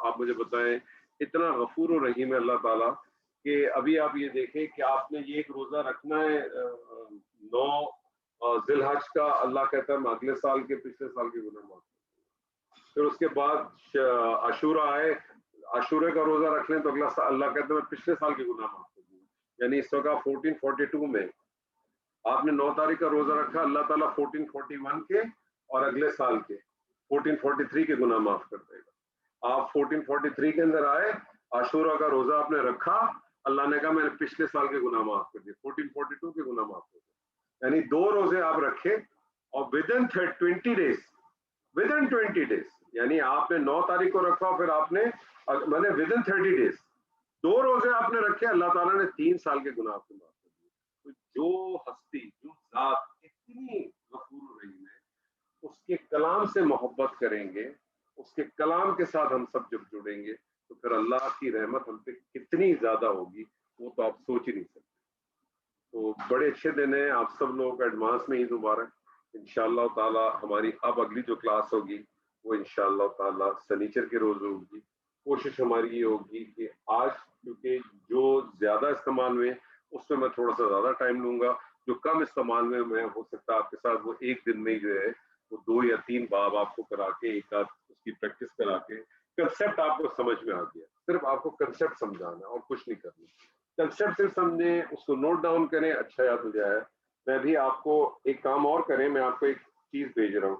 آپ مجھے بتائیں، اتنا غفور و رحیم ہے اللہ تعالیٰ کہ ابھی آپ یہ دیکھیں کہ آپ نے یہ ایک روزہ رکھنا ہے 9 ذی الحج کا اللہ کہتا ہے میں اگلے سال کے پچھلے سال کے گناہ معاف کر دوں گا. پھر اس کے بعد عاشورہ آئے, عاشورے کا روزہ رکھ لیں تو اگلا سال اللہ کہتا ہے میں پچھلے سال کے گناہ معاف کر دوں گا. یعنی اس وقت 1442 میں آپ نے 9 تاریخ کا روزہ رکھا, اللہ تعالیٰ 1441 کے اور اگلے سال کے 1443 کے گناہ معاف کر دے گا. آپ 1443 کے اندر آئے, عاشورہ کا روزہ آپ نے رکھا, اللہ نے کہا میں نے پچھلے سال کے گناہ معاف کر دیے, 1442 کے گناہ معاف کر دیے. یعنی 2 روزے آپ رکھے اور ودن 20 ڈیز, ودن 20 ڈیز, یعنی آپ نے 9 تاریخ کو رکھا, پھر آپ نے میں نے ودن 30 ڈیز 2 روزے آپ نے رکھے, اللہ تعالیٰ نے 3 سال کے گناہ آپ کو معاف کر دیے. تو جو ہستی, جو ذات اتنی غفور رحیم ہے, اس کے کلام سے محبت کریں گے, اس کے کلام کے ساتھ ہم سب جب جڑیں گے تو پھر اللہ کی رحمت ہم پہ کتنی زیادہ ہوگی وہ تو آپ سوچ ہی نہیں سکتے. تو بڑے اچھے دن ہیں, آپ سب لوگوں کا ایڈوانس میں عید مبارک. انشاءاللہ تعالی ہماری اب اگلی جو کلاس ہوگی وہ انشاءاللہ تعالی سنیچر کے روز ہوگی. کوشش ہماری یہ ہوگی کہ آج کیونکہ جو زیادہ استعمال میں اس میں تھوڑا سا زیادہ ٹائم لوں گا, جو کم استعمال میں ہو سکتا ہے آپ کے ساتھ وہ ایک دن میں جو ہے وہ 2 یا 3 باب آپ کو کرا کے ایک آدھ اس کی پریکٹس کرا کے کنسپٹ آپ کو سمجھ میں آ گیا. صرف آپ کو کنسپٹ سمجھانا ہے اور کچھ نہیں کرنا. کنسپٹ صرف سمجھیں, اس کو نوٹ ڈاؤن کریں, اچھا یاد ہو جائے. میں بھی آپ کو ایک کام اور کریں, میں آپ کو ایک چیز بھیج رہا ہوں,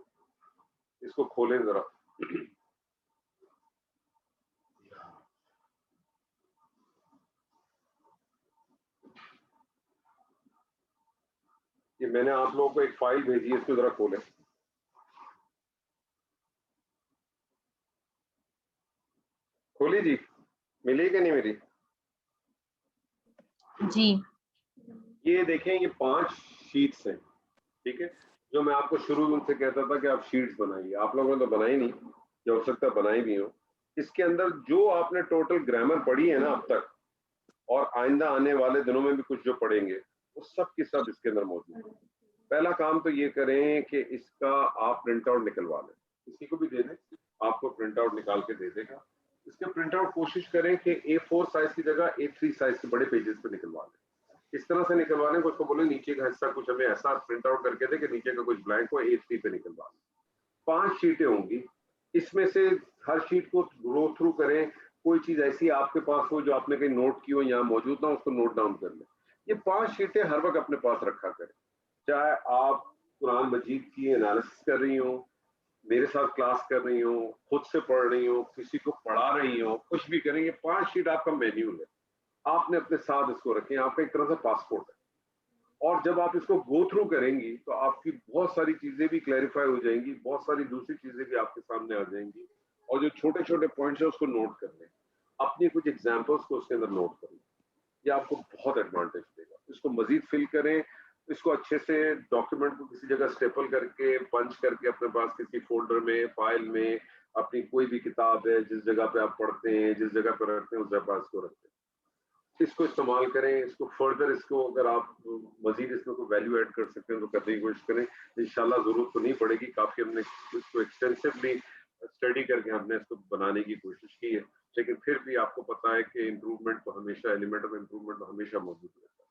اس کو کھولیں ذرا. یہ میں نے آپ لوگوں کو ایک فائل بھیجی ہے, اس کو ذرا کھولیں. کھولی جی, ملی کہ نہیں ملی؟ جی یہ دیکھیں, یہ 5 شیٹس ہیں, ٹھیک ہے, جو میں آپ کو شروع میں سے کہتا تھا کہ آپ شیٹس بنائیے. آپ لوگوں نے تو بنائی نہیں, جو ہو سکتا ہے بنائی بھی ہو. اس کے اندر جو آپ نے ٹوٹل گرامر پڑھی ہے نا اب تک, اور آئندہ آنے والے دنوں میں بھی کچھ جو پڑھیں گے, وہ سب کی سب اس کے اندر موجود ہے. پہلا کام تو یہ کریں کہ اس کا آپ پرنٹ آؤٹ نکلوا لیں, کسی کو بھی دے دیں, آپ کو پرنٹ آؤٹ نکال کے دے دے گا. اس کے پرنٹ آؤٹ کوشش کریں کہ A4 سائز کی جگہ A3 سائز کے بڑے پیجز پہ نکلوا لیں. اس طرح سے نکلوانے کو اس کو بولے نیچے کا حصہ کچھ ہمیں ایسا پرنٹ آؤٹ کر کے دے کہ نیچے کا کچھ بلینک ہو, A3 پہ نکلوا لیں. 5 شیٹیں ہوں گی, اس میں سے ہر شیٹ کو گو تھرو کریں. کوئی چیز ایسی آپ کے پاس ہو جو آپ نے کہیں نوٹ کی ہو, یہاں موجود نہ, اس کو نوٹ ڈاؤن کر لیں. یہ 5 شیٹیں ہر وقت اپنے پاس رکھا کریں, چاہے آپ قرآن مجید کی انالیسس کر رہی ہوں, میرے ساتھ کلاس کر رہی ہوں, خود سے پڑھ رہی ہوں, کسی کو پڑھا رہی ہوں, کچھ بھی کریں. یہ 5 شیٹ آپ کا مینیول ہے, آپ نے اپنے ساتھ اس کو رکھیں, آپ کا ایک طرح سے پاسپورٹ ہے. اور جب آپ اس کو گو تھرو کریں گی تو آپ کی بہت ساری چیزیں بھی کلیریفائی ہو جائیں گی, بہت ساری دوسری چیزیں بھی آپ کے سامنے آ جائیں گی. اور جو چھوٹے چھوٹے پوائنٹس ہیں اس کو نوٹ کر لیں, اپنی کچھ ایگزامپلس کو اس کے اندر نوٹ کر لیں. یہ آپ کو بہت ایڈوانٹیج دے گا. اس کو مزید فل کریں, اس کو اچھے سے ڈاکیومنٹ کو کسی جگہ اسٹیپل کر کے پنچ کر کے اپنے پاس کسی فولڈر میں, فائل میں, اپنی کوئی بھی کتاب ہے جس جگہ پہ آپ پڑھتے ہیں, جس جگہ پہ رکھتے ہیں اس جگہ اس کو رکھتے ہیں. اس کو استعمال کریں. اس کو فردر, اس کو اگر آپ مزید اس میں کوئی ویلیو ایڈ کر سکتے ہیں تو کرنے کی کوشش کریں. انشاءاللہ ضرورت تو نہیں پڑے گی, کافی ہم نے اس کو ایکسٹینسولی اسٹڈی کر کے ہم نے اس کو بنانے کی کوشش کی ہے, لیکن پھر بھی آپ کو پتا ہے کہ امپروومنٹ تو ہمیشہ, ایلیمنٹ آف امپروومنٹ تو ہمیشہ موجود رہتا ہے.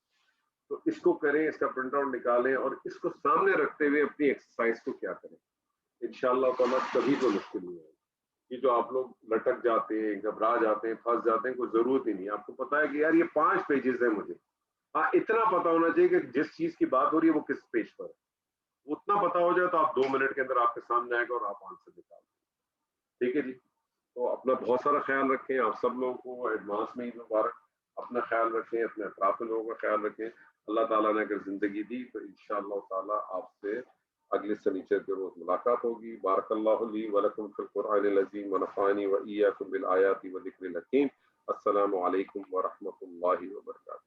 تو اس کو کریں, اس کا پرنٹ آؤٹ نکالیں اور اس کو سامنے رکھتے ہوئے اپنی ایکسرسائز کو کیا کریں. انشاءاللہ تعالیٰ کبھی تو مشکل نہیں ہے. یہ جو آپ لوگ لٹک جاتے ہیں, گھبرا جاتے ہیں, پھنس جاتے ہیں, کوئی ضرورت ہی نہیں. آپ کو پتا ہے کہ یار یہ 5 پیجز ہیں, مجھے ہاں اتنا پتا ہونا چاہیے کہ جس چیز کی بات ہو رہی ہے وہ کس پیج پر ہے. اتنا پتا ہو جائے تو آپ 2 منٹ کے اندر آپ کے سامنے آئے گا اور آپ آنسر نکال دیں. ٹھیک ہے جی. تو اپنا بہت سارا خیال رکھیں. آپ سب لوگوں کو ایڈوانس میں عید مبارک. اپنا خیال رکھیں, اپنے اطراف میں لوگوں کا خیال رکھیں. اللہ تعالیٰ نے اگر زندگی دی تو انشاءاللہ تعالیٰ آپ سے اگلے سنیچر کے روز ملاقات ہوگی. بارک اللہ لی ولکم فی القرآن العظیم ونفعنی وإیاکم بالآیات والذکر الحکیم. السلام علیکم ورحمۃ اللہ وبرکاتہ.